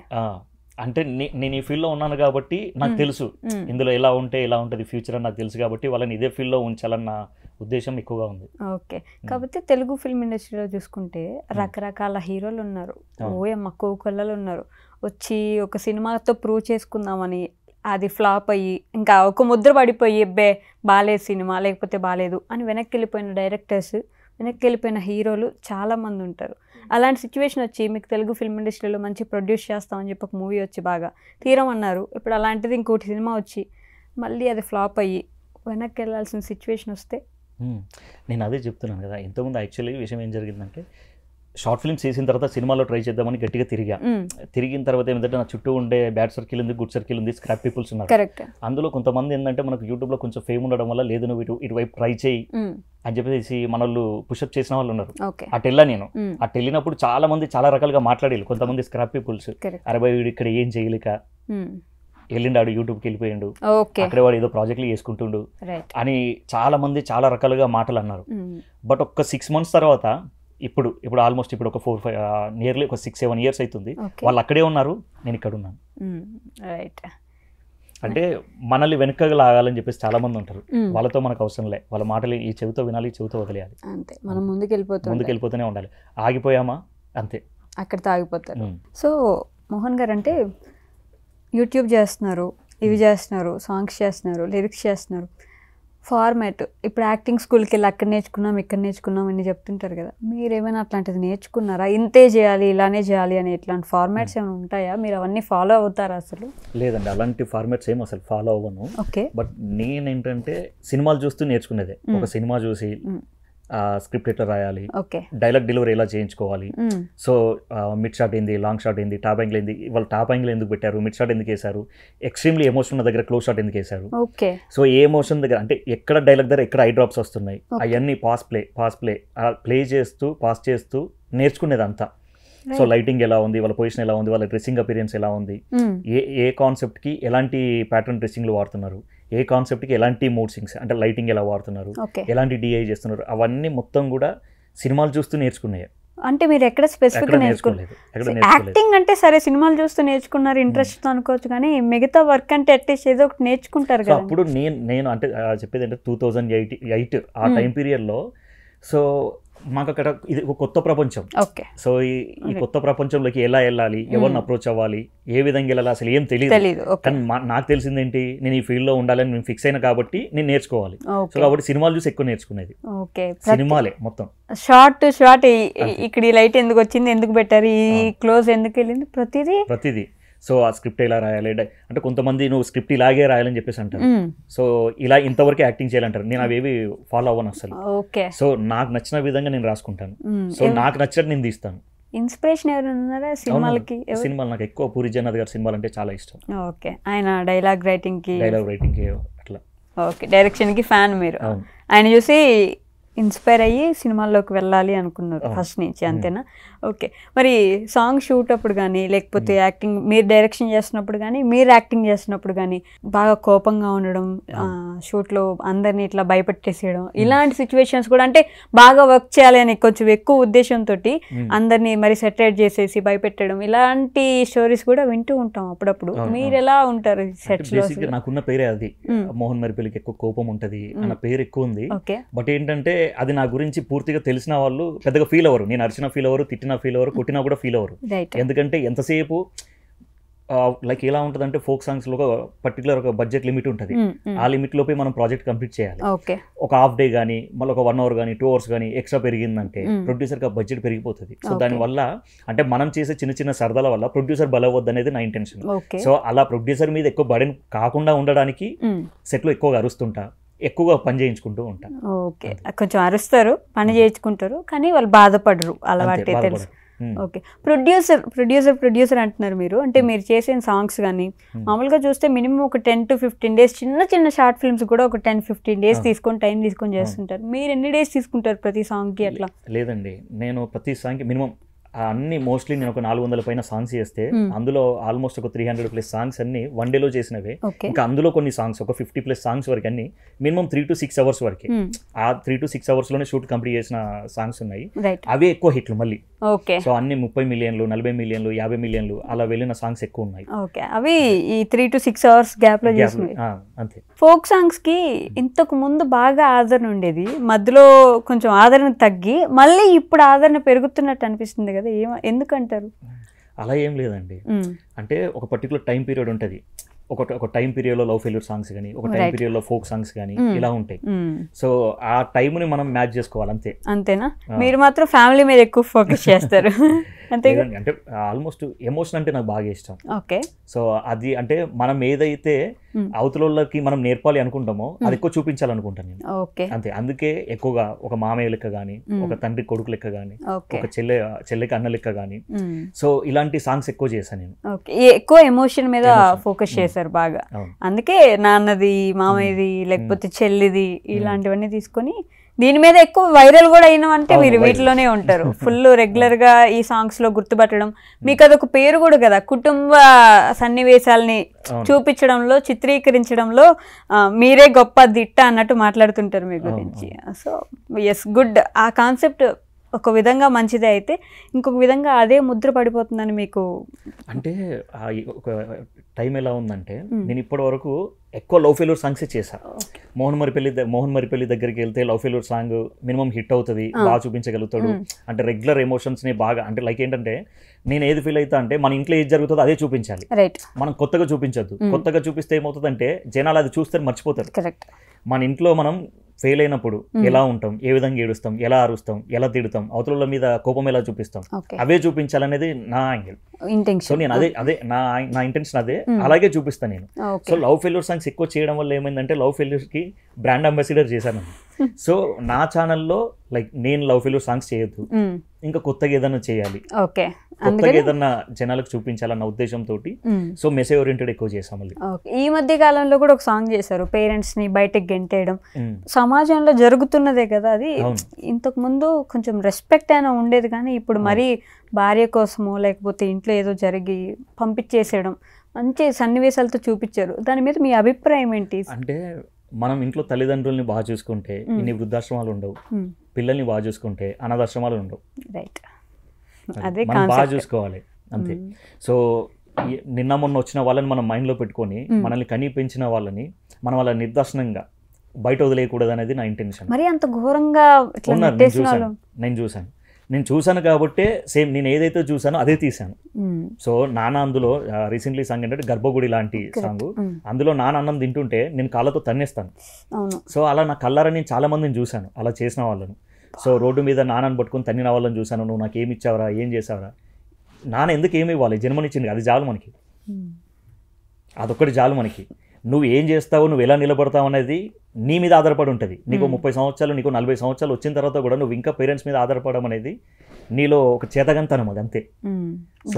అంటే నేను ఈ ఫీల్డ్లో ఉన్నాను కాబట్టి నాకు తెలుసు ఇందులో ఎలా ఉంటుంది ఫ్యూచర్ అని నాకు తెలుసు కాబట్టి వాళ్ళని ఇదే ఫీల్డ్లో ఉంచాలన్న ఉద్దేశం ఎక్కువగా ఉంది. ఓకే, కాకపోతే తెలుగు ఫిల్మ్ ఇండస్ట్రీలో చూసుకుంటే రకరకాల హీరోలు ఉన్నారు, ఓయమ్మ కోకొల్లలు ఉన్నారు. వచ్చి ఒక సినిమాతో ప్రూవ్ చేసుకుందామని అది ఫ్లాప్ అయ్యి ఇంకా ఒక ముద్ర పడిపోయి బాలేదు సినిమా, లేకపోతే బాలేదు అని వెనక్కి వెళ్ళిపోయిన డైరెక్టర్స్, వెనక్కి వెళ్ళిపోయిన హీరోలు చాలామంది ఉంటారు. అలాంటి సిచ్యువేషన్ వచ్చి మీకు తెలుగు ఫిల్మ్ ఇండస్ట్రీలో మంచి ప్రొడ్యూస్ చేస్తామని చెప్పి ఒక మూవీ వచ్చి బాగా తీరమన్నారు. ఇప్పుడు అలాంటిది ఇంకోటి సినిమా వచ్చి మళ్ళీ అది ఫ్లాప్ అయ్యి వెనక్కి వెళ్ళాల్సిన సిచ్యువేషన్ వస్తే? నేను అదే చెప్తున్నాను కదా, ఇంతకుముందు యాక్చువల్లీ విషయం ఏం జరిగిందంటే, షార్ట్ ఫిల్మ్స్ చేసిన తర్వాత సినిమాలో ట్రై చేద్దామని గట్టిగా తిరిగిన తర్వాత ఏమిటంటే నా చుట్టూ ఉండే బ్యాడ్ సర్కిల్ ఉంది, గుడ్ సర్కిల్ ఉంది, స్క్రాప్ పీపుల్స్ ఉన్నారు. అందులో కొంతమంది ఏంటంటే మనకు యూట్యూబ్లో కొంచెం ఫేమ్ ఉండడం వల్ల లేదు నువ్వు ఇటువైపు ట్రై చేయి అని చెప్పేసి మన వాళ్ళు పుషప్ చేసిన వాళ్ళు ఉన్నారు. అటు వెళ్ళా నేను. అటు వెళ్ళినప్పుడు చాలా మంది చాలా రకాలుగా మాట్లాడేది. కొంతమంది స్క్రాప్ పీపుల్స్, అరే బాయ్ వీడు ఇక్కడ ఏం చేయలేక వెళ్ళిండాడు, యూట్యూబ్కి వెళ్ళిపోయిండు, అక్కడ వాడు ఏదో ప్రాజెక్టులు చేసుకుంటుండు అని చాలా మంది చాలా రకాలుగా మాటలు అన్నారు. బట్ ఒక్క 6 months తర్వాత ఇప్పుడు ఆల్మోస్ట్ ఇప్పుడు ఒక 4-5 నియర్లీ ఒక 6-7 years అవుతుంది. వాళ్ళు అక్కడే ఉన్నారు, నేను ఇక్కడ ఉన్నాను. రైట్. అంటే మనల్ని వెనకగా లాగాలని చెప్పేసి చాలా మంది ఉంటారు. వాళ్ళతో మనకు అవసరం లే, వాళ్ళ మాటలు ఈ చెవితో వినాలి, ఈ చెవితో వదిలేయాలి. అంతే, మనం ముందుకెళ్ళిపోతూనే ఉండాలి. ఆగిపోయామా అంతే, అక్కడితో ఆగిపోతారు. సో మోహన్ గారు అంటే యూట్యూబ్ చేస్తున్నారు, ఇవి చేస్తున్నారు, సాంగ్స్ చేస్తున్నారు, లిరిక్స్ చేస్తున్నారు, ఫార్మాట్ ఇప్పుడు యాక్టింగ్ స్కూల్కి వెళ్ళి అక్కడ నేర్చుకున్నాం, ఇక్కడ నేర్చుకున్నాం అని చెప్తుంటారు కదా, మీరు ఏమైనా అట్లాంటిది నేర్చుకున్నారా? ఇంతే చేయాలి, ఇలానే చేయాలి అని ఇట్లాంటి ఫార్మాట్స్ ఏమైనా ఉంటాయా? మీరు అవన్నీ ఫాలో అవుతారా? అసలు లేదండి, అలాంటి ఫార్మాట్స్ ఏం అసలు ఫాలో అవ్వను. ఓకే. బట్ నేనేంటంటే సినిమాలు చూస్తూ నేర్చుకునేదే. ఒక సినిమా చూసి స్క్రిప్ట్ ఎట్లా రాయాలి, డైలాగ్ డెలివరీ ఎలా చేయించుకోవాలి, సో మిడ్ షాట్ ఏంది, లాంగ్ షాట్ ఏంది, టాప్ యాంగిల్ ఏంది, వాళ్ళు టాప్ యాంగిల్ ఎందుకు పెట్టారు, మిడ్ షాట్ ఎందుకు వేశారు, ఎక్స్ట్రీమ్లీ ఎమోషన్ ఉన్న దగ్గర క్లోజ్ షాట్ ఎందుకు వేశారు, సో ఏ ఎమోషన్ దగ్గర అంటే ఎక్కడ డైలాగ్ దగ్గర ఎక్కడ ఐ డ్రాప్స్ వస్తున్నాయి, అవన్నీ పాస్ ప్లే చేస్తూ పాస్ చేస్తూ నేర్చుకునేదంతా. సో లైటింగ్ ఎలా ఉంది, వాళ్ళ పొజిషన్ ఎలా ఉంది, వాళ్ళ డ్రెస్సింగ్ అపీరియన్స్ ఎలా ఉంది, ఏ కాన్సెప్ట్కి ఎలాంటి ప్యాటర్న్ డ్రెస్సింగ్లు వాడుతున్నారు, ఏ కాన్సెప్ట్కి ఎలాంటి మూడ్ సింగ్స్ అంటే లైటింగ్ ఎలా వాడుతున్నారు, ఎలాంటి డిఐ చేస్తున్నారు, అవన్నీ మొత్తం కూడా సినిమాలు చూస్తూ నేర్చుకున్నాయి. అంటే మీరు ఎక్కడ స్పెసిఫిక్గా నేర్చుకోలేదు? యాక్టింగ్ అంటే సరే సినిమాలు చూస్తూ నేర్చుకున్నారు, ఇంట్రెస్ట్ అనుకోవచ్చు, కానీ మిగతా వర్క్ అంటే అట్లీస్ట్ ఏదో ఒకటి నేర్చుకుంటారు కదా. అప్పుడు నేను అంటే చెప్పేది అంటే 2008 ఆ టైం పీరియడ్లో. సో మాకు అక్కడ ఇది ఒక కొత్త ప్రపంచం. సో ఈ కొత్త ప్రపంచంలోకి ఎలా వెళ్ళాలి, ఎవరిని అప్రోచ్ అవ్వాలి, ఏ విధంగా వెళ్ళాలి అసలు ఏం తెలియదు. కానీ నాకు తెలిసిందేంటి, నేను ఈ ఫీల్డ్ లో ఉండాలని నేను ఫిక్స్ అయినా కాబట్టి నేను నేర్చుకోవాలి. సో కాబట్టి సినిమాలు చూసి ఎక్కువ నేర్చుకునేది, సినిమాలే మొత్తం. షార్ట్ ఇక్కడ ఈ లైట్ ఎందుకు వచ్చింది, ఎందుకు పెట్టారు, ఈ క్లోజ్ ఎందుకు వెళ్ళింది, ప్రతిదీ. సో ఆ స్క్రిప్ట్ ఎలా రాయాలి అంటే కొంతమంది నువ్వు స్క్రిప్ట్ ఇలాగే రాయాలని చెప్పేసి అంటారు. సో ఇలా ఇంతవరకు యాక్టింగ్ చేయాలంటారు. నేను అవేవి ఫాలో అవ్వను అసలు. సో నాకు నచ్చిన విధంగా నేను రాసుకుంటాను. సో నాకు నచ్చినట్టు నేను తీస్తాను. ఇన్స్పిరేషన్ ఎవరైనా ఉన్నారా సినిమాలకి? సినిమాలు నాకు ఎక్కువ పూరి జగన్నాథ్ గారి సినిమాలు అంటే చాలా ఇష్టం. ఓకే, ఆయన డైలాగ్ రైటింగ్ కి అట్లా. ఓకే, డైరెక్షన్ కి ఫ్యాన్ మీరు. ఆయన చూసి ఇన్స్పైర్ అయ్యి సినిమాల్లోకి వెళ్ళాలి అనుకున్నారు ఫస్ట్ నుంచి, అంతేనా? ఓకే. మరి సాంగ్ షూట్ అప్పుడు కానీ లేకపోతే యాక్టింగ్ మీరు డైరెక్షన్ చేస్తున్నప్పుడు కానీ మీరు యాక్టింగ్ చేస్తున్నప్పుడు కానీ బాగా కోపంగా ఉండడం, షూట్లో అందరినీ ఇట్లా భయపెట్టేసేయడం, ఇలాంటి సిచ్యువేషన్స్ కూడా అంటే బాగా వర్క్ చేయాలి అని కొంచెం ఎక్కువ ఉద్దేశంతో అందరినీ మరి సెటరేట్ చేసేసి భయపెట్టడం, ఇలాంటి స్టోరీస్ కూడా వింటూ ఉంటాం అప్పుడప్పుడు. మీరు ఎలా ఉంటారు సెట్స్ లో? నాకున్న పేరే అది, మోహన్ మరిపల్లికి ఎక్కువ కోపం ఉంటది అన్న పేరు ఎక్కువ ఉంది. బట్ ఏంటంటే అది నా గురించి పూర్తిగా తెలిసిన వాళ్ళు పెద్దగా ఫీల్ అవ్వరు. నేను అరిచిన ఫీల్ అవ్వరు, తిట్టిన ఫీల్ అవ్వరు, కొట్టినా కూడా ఫీల్ అవ్వరు. ఎందుకంటే ఎంతసేపు లైక్ ఎలా ఉంటుంది అంటే ఫోక్ సాంగ్స్ లో పర్టికులర్ ఒక బడ్జెట్ లిమిట్ ఉంటుంది. ఆ లిమిట్ లోపే మనం ప్రాజెక్ట్ కంప్లీట్ చేయాలి. ఒక హాఫ్ డే కానీ మళ్ళీ ఒక 1 hour కానీ 2 hours కానీ ఎక్స్ట్రా పెరిగిందంటే ప్రొడ్యూసర్ కి బడ్జెట్ పెరిగిపోతుంది. సో దానివల్ల అంటే మనం చేసే చిన్న చిన్న సరదాల వల్ల ప్రొడ్యూసర్ బలవద్దు అనేది నా ఇంటెన్షన్. సో అలా ప్రొడ్యూసర్ మీద ఎక్కువ బర్డెన్ కాకుండా ఉండడానికి సెట్ లో ఎక్కువగా అరుస్తుంటా, ఎక్కువగా పని చేయించుకుంటూ ఉంటాను. ఓకే, కొంచెం అరుస్తారు, పని చేయించుకుంటారు, కానీ వాళ్ళు బాధపడరు, అలవాటే తెలుసు. ఓకే. ప్రొడ్యూసర్ అంటున్నారు మీరు, అంటే మీరు చేసిన సాంగ్స్ కానీ మామూలుగా చూస్తే మినిమం ఒక 10 to 15 days చిన్న షార్ట్ ఫిల్మ్స్ కూడా ఒక 10-15 days తీసుకొని టైం తీసుకొని చేస్తుంటారు. మీరు ఎన్ని డేస్ తీసుకుంటారు ప్రతి సాంగ్కి అట్లా? లేదండి, నేను ప్రతి సాంగ్కి మినిమం అన్ని మోస్ట్లీ నేను ఒక 400 పైన సాంగ్స్ చేస్తే అందులో ఆల్మోస్ట్ ఒక 300+ సాంగ్స్ అన్ని 1 day లో చేసినవే. ఇంకా అందులో కొన్ని సాంగ్స్ ఒక 50+ సాంగ్స్ వరకు అన్ని మినిమం 3 to 6 hours వరకే. ఆ 3 to 6 hours లోనే షూట్ కంప్లీట్ చేసిన సాంగ్స్ ఉన్నాయి. అవే ఎక్కువ హిట్లు మళ్ళీ. సో అన్ని 30 million, 40 million, 50 million అలా వెళ్ళిన సాంగ్స్ ఎక్కువ ఉన్నాయి. అవి ఈ 3 to 6 hours గ్యాప్ లో చేసినవి. అంతే. ఫోక్ సాంగ్స్ కి ఇంతకు ముందు బాగా ఆదరణ ఉండేది, మధ్యలో కొంచెం ఆదరణ తగ్గి మళ్ళీ ఇప్పుడు ఆదరణ పెరుగుతున్నట్టు అనిపిస్తుంది కదా, ఎందుకంటారు? అలా ఏం లేదండి, అంటే ఒక పర్టికులర్ టైం పీరియడ్ ఉంటుంది. ఒక టైం పీరియడ్ లో లవ్ ఫెయిల్యూర్ సాంగ్స్ కానీ, ఒక టైం పీరియడ్ లో ఫోక్ సాంగ్స్ కానీ ఇలా ఉంటాయి. సో ఆ టైం ని మనం మ్యాచ్ చేసుకోవాలి అంతే. అంతేనా? మీరు మాత్రం ఫ్యామిలీ మీద ఎక్కువ ఫోకస్ చేస్తారు అంతే. అంటే ఆల్మోస్ట్ ఎమోషన్ అంటే నాకు బాగా ఇష్టం. ఓకే. సో అది అంటే మనం ఏదైతే అవతలకి మనం నేర్పాలి అనుకుంటామో అది ఎక్కువ చూపించాలనుకుంటాను నేను. ఓకే. అంతే. అందుకే ఎక్కువగా ఒక మామయ్య లెక్క కానీ, ఒక తండ్రి కొడుకు లెక్క కానీ, ఒక చెల్లెకి అన్న లెక్క కానీ, సో ఇలాంటి సాంగ్స్ ఎక్కువ చేశాను నేను. ఎక్కువ ఎమోషన్ మీద ఫోకస్ చేశారు బాగా. అందుకే నాన్నది, మామయ్యది, లేకపోతే చెల్లిది, ఇలాంటివన్నీ తీసుకొని దీని మీద ఎక్కువ వైరల్ కూడా అయినవంటే మీరు వీటిలోనే ఉంటారు. ఫుల్ రెగ్యులర్ గా ఈ సాంగ్స్ లో గుర్తుపట్టడం, మీకు అదొక పేరు కూడా కదా, కుటుంబ సన్నివేశాలని చూపించడంలో, చిత్రీకరించడంలో మీరే గొప్ప దిట్ట అన్నట్టు మాట్లాడుతుంటారు మీ గురించి. So yes, good. ఆ కాన్సెప్ట్ ఒక విధంగా మంచిదే, అయితే ఇంకొక విధంగా అదే ముద్ర పడిపోతుందని మీకు అంటే ఒక టైం ఎలా ఉందంటే నేను ఇప్పటి వరకు ఎక్కువ లవ్ ఫెయిల్యూర్ సాంగ్సే చేశాను. మోహన్ మరిపల్లి దగ్గరికి వెళ్తే love failure song minimum hit అవుతుంది, బాగా చూపించగలుగుతాడు. అంటే రెగ్యులర్ ఎమోషన్స్ని బాగా అంటే లైక్ ఏంటంటే నేను ఏది ఫీల్ అవుతా అంటే మన ఇంట్లో ఏది జరుగుతుందో అదే చూపించాలి, మనం కొత్తగా చూపించద్దు. కొత్తగా చూపిస్తే ఏమవుతుందంటే జనాలు అది చూస్తే మర్చిపోతారు. మన ఇంట్లో మనం ఫెయిల్ అయినప్పుడు ఎలా ఉంటాం, ఏ విధంగా ఏడుస్తాం, ఎలా అరుస్తాం, ఎలా తిడుతాం, అవతల మీద కోపం ఎలా చూపిస్తాం, అవే చూపించాలనేది నా యాంగిల్. సో నేను అదే నా ఇంటెన్షన్ అదే, అలాగే చూపిస్తాను నేను. సో లవ్ ఫెయిల్యూర్ సాంగ్స్ ఎక్కువ చేయడం వల్ల ఏమైందంటే లవ్ ఫెయిల్యూర్ కి బ్రాండ్ అంబాసిడర్ చేశాను. సో నా ఛానల్లో లైక్ నేను లవ్ ఫెయిల్యూర్ సాంగ్స్ చేయొద్దు, ఇంకా కొత్తగా ఏదైనా చేయాలి, కొత్తగా ఏదన్నా జనాలకు చూపించాలన్న ఉద్దేశంతో సో మెసేజ్ ఓరియంటెడ్ ఎక్కువ చేసాం. ఈ మధ్య కాలంలో కూడా ఒక సాంగ్ చేశారు, పేరెంట్స్ ని బయటకు గెంటేయడం. సమాజంలో జరుగుతున్నదే కదా అది. ఇంతకు ముందు కొంచెం రెస్పెక్ట్ అయినా ఉండేది, కానీ ఇప్పుడు మరీ భార్య కోసమో లేకపోతే ఇంట్లో ఏదో జరిగి పంపించేసేయడం మంచి సన్నివేశాలతో చూపించారు. దాని మీద మీ అభిప్రాయం ఏంటి? అంటే మనం ఇంట్లో తల్లిదండ్రుల్ని బాగా చూసుకుంటే ఇన్ని వృద్ధాశ్రమాలు ఉండవు, పిల్లల్ని బాగా చూసుకుంటే అనాథాశ్రమాలు ఉండవు. రైట్, మనం బాగా చూసుకోవాలి అంతే. సో నిన్న మొన్న వచ్చిన వాళ్ళని మనం మైండ్లో పెట్టుకొని మనల్ని కనీ పెంచిన వాళ్ళని మనం వాళ్ళ నిర్దాక్షిణంగా బయట వదిలేయకూడదు అనేది నా ఇంటెన్షన్. మరి అంత ఘోరంగా నేను చూసాను కాబట్టి సేమ్ నేను ఏదైతే చూసానో అదే తీసాను. సో నాన్న అందులో రీసెంట్లీ సాంగ్ ఏంటంటే గర్భగుడి లాంటి సాంగ్, అందులో నాన్న అన్నం తింటుంటే నేను కాళ్ళతో తన్నేస్తాను. సో అలా నా కళ్ళారని నేను చాలా మందిని చూశాను అలా చేసిన వాళ్ళను. సో రోడ్డు మీద నాన్నని పట్టుకొని తన్నిన వాళ్ళని చూశాను. నువ్వు నాకు ఏమి ఇచ్చావరా, ఏం చేసావరా, నాన్న ఎందుకు ఏమి ఇవ్వాలి, జన్మనిచ్చింది, అది చాలు మనకి, అదొక్కటి చాలు మనకి. నువ్వు ఏం చేస్తావు, నువ్వు ఎలా నిలబడతావు అనేది నీ మీద ఆధారపడి ఉంటుంది. నీకు 30 సంవత్సరాలు, నీకు 40 సంవత్సరాలు వచ్చిన తర్వాత కూడా నువ్వు ఇంకా పేరెంట్స్ మీద ఆధారపడడం అనేది నీలో ఒక చేతగంతనం, అది అంతే.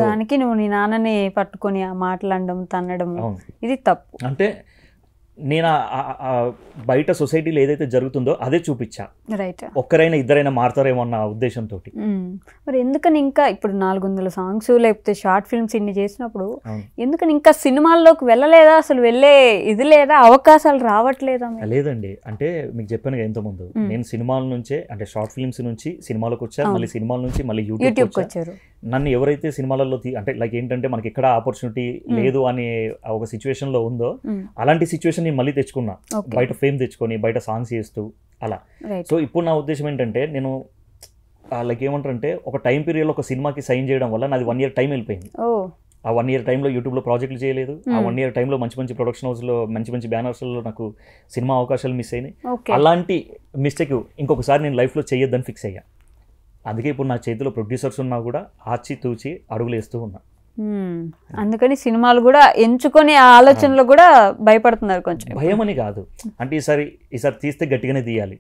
దానికి నువ్వు నీ నాన్నని పట్టుకొని మాట్లాడడం, తన్నడం, ఇది తప్పు. అంటే నేను బయట సొసైటీలో ఏదైతే జరుగుతుందో అదే చూపించా. రైట్, ఒక్కరైనా ఇద్దరైనా మారుతారేమో అన్న ఉద్దేశంతో. మరి ఎందుకని ఇంకా ఇప్పుడు 400 సాంగ్స్ లేకపోతే షార్ట్ ఫిల్మ్స్ ఇన్ని చేసినప్పుడు ఎందుకని ఇంకా సినిమాల్లోకి వెళ్ళలేదా? అసలు వెళ్ళే ఇది లేదా, అవకాశాలు రావట్లేదా? లేదండి, అంటే మీకు చెప్పాను ఎంతో ముందు, నేను సినిమాల నుంచే అంటే షార్ట్ ఫిల్మ్స్ నుంచి సినిమాలకు వచ్చా, మళ్ళీ సినిమాల నుంచి మళ్ళీ యూట్యూబ్కి వచ్చారు. నన్ను ఎవరైతే సినిమాలలో అంటే లైక్ ఏంటంటే మనకి ఎక్కడ ఆపర్చునిటీ లేదు అనే ఒక సిచ్యువేషన్ లో ఉందో అలాంటి సిచ్యువేషన్ నేను మళ్ళీ తెచ్చుకున్నా, బయట ఫేమ్ తెచ్చుకొని బయట సాంగ్స్ చేస్తూ అలా. సో ఇప్పుడు నా ఉద్దేశం ఏంటంటే నేను లైక్ ఏమంటారంటే ఒక టైం పీరియడ్ లో ఒక సినిమాకి సైన్ చేయడం వల్ల నాది 1 year టైం వెళ్ళిపోయింది. ఆ 1 year టైంలో యూట్యూబ్లో ప్రాజెక్టులు చేయలేదు. ఆ 1 year టైంలో మంచి ప్రొడక్షన్ హౌస్లో మంచి బ్యానర్స్లో నాకు సినిమా అవకాశాలు మిస్ అయినాయి. అలాంటి మిస్టేక్ ఇంకొకసారి నేను లైఫ్లో చేయొద్దని ఫిక్స్ అయ్యా. అందుకే ఇప్పుడు నా చేతిలో ప్రొడ్యూసర్స్ ఉన్నా కూడా ఆచి తూచి అడుగులు వేస్తూ ఉన్నా. అందుకని సినిమాలు కూడా ఎంచుకొని ఆ ఆలోచనలో కూడా భయపడుతున్నారు. కొంచెం భయం అని కాదు, అంటే ఈసారి తీస్తే గట్టిగానే తీయాలి.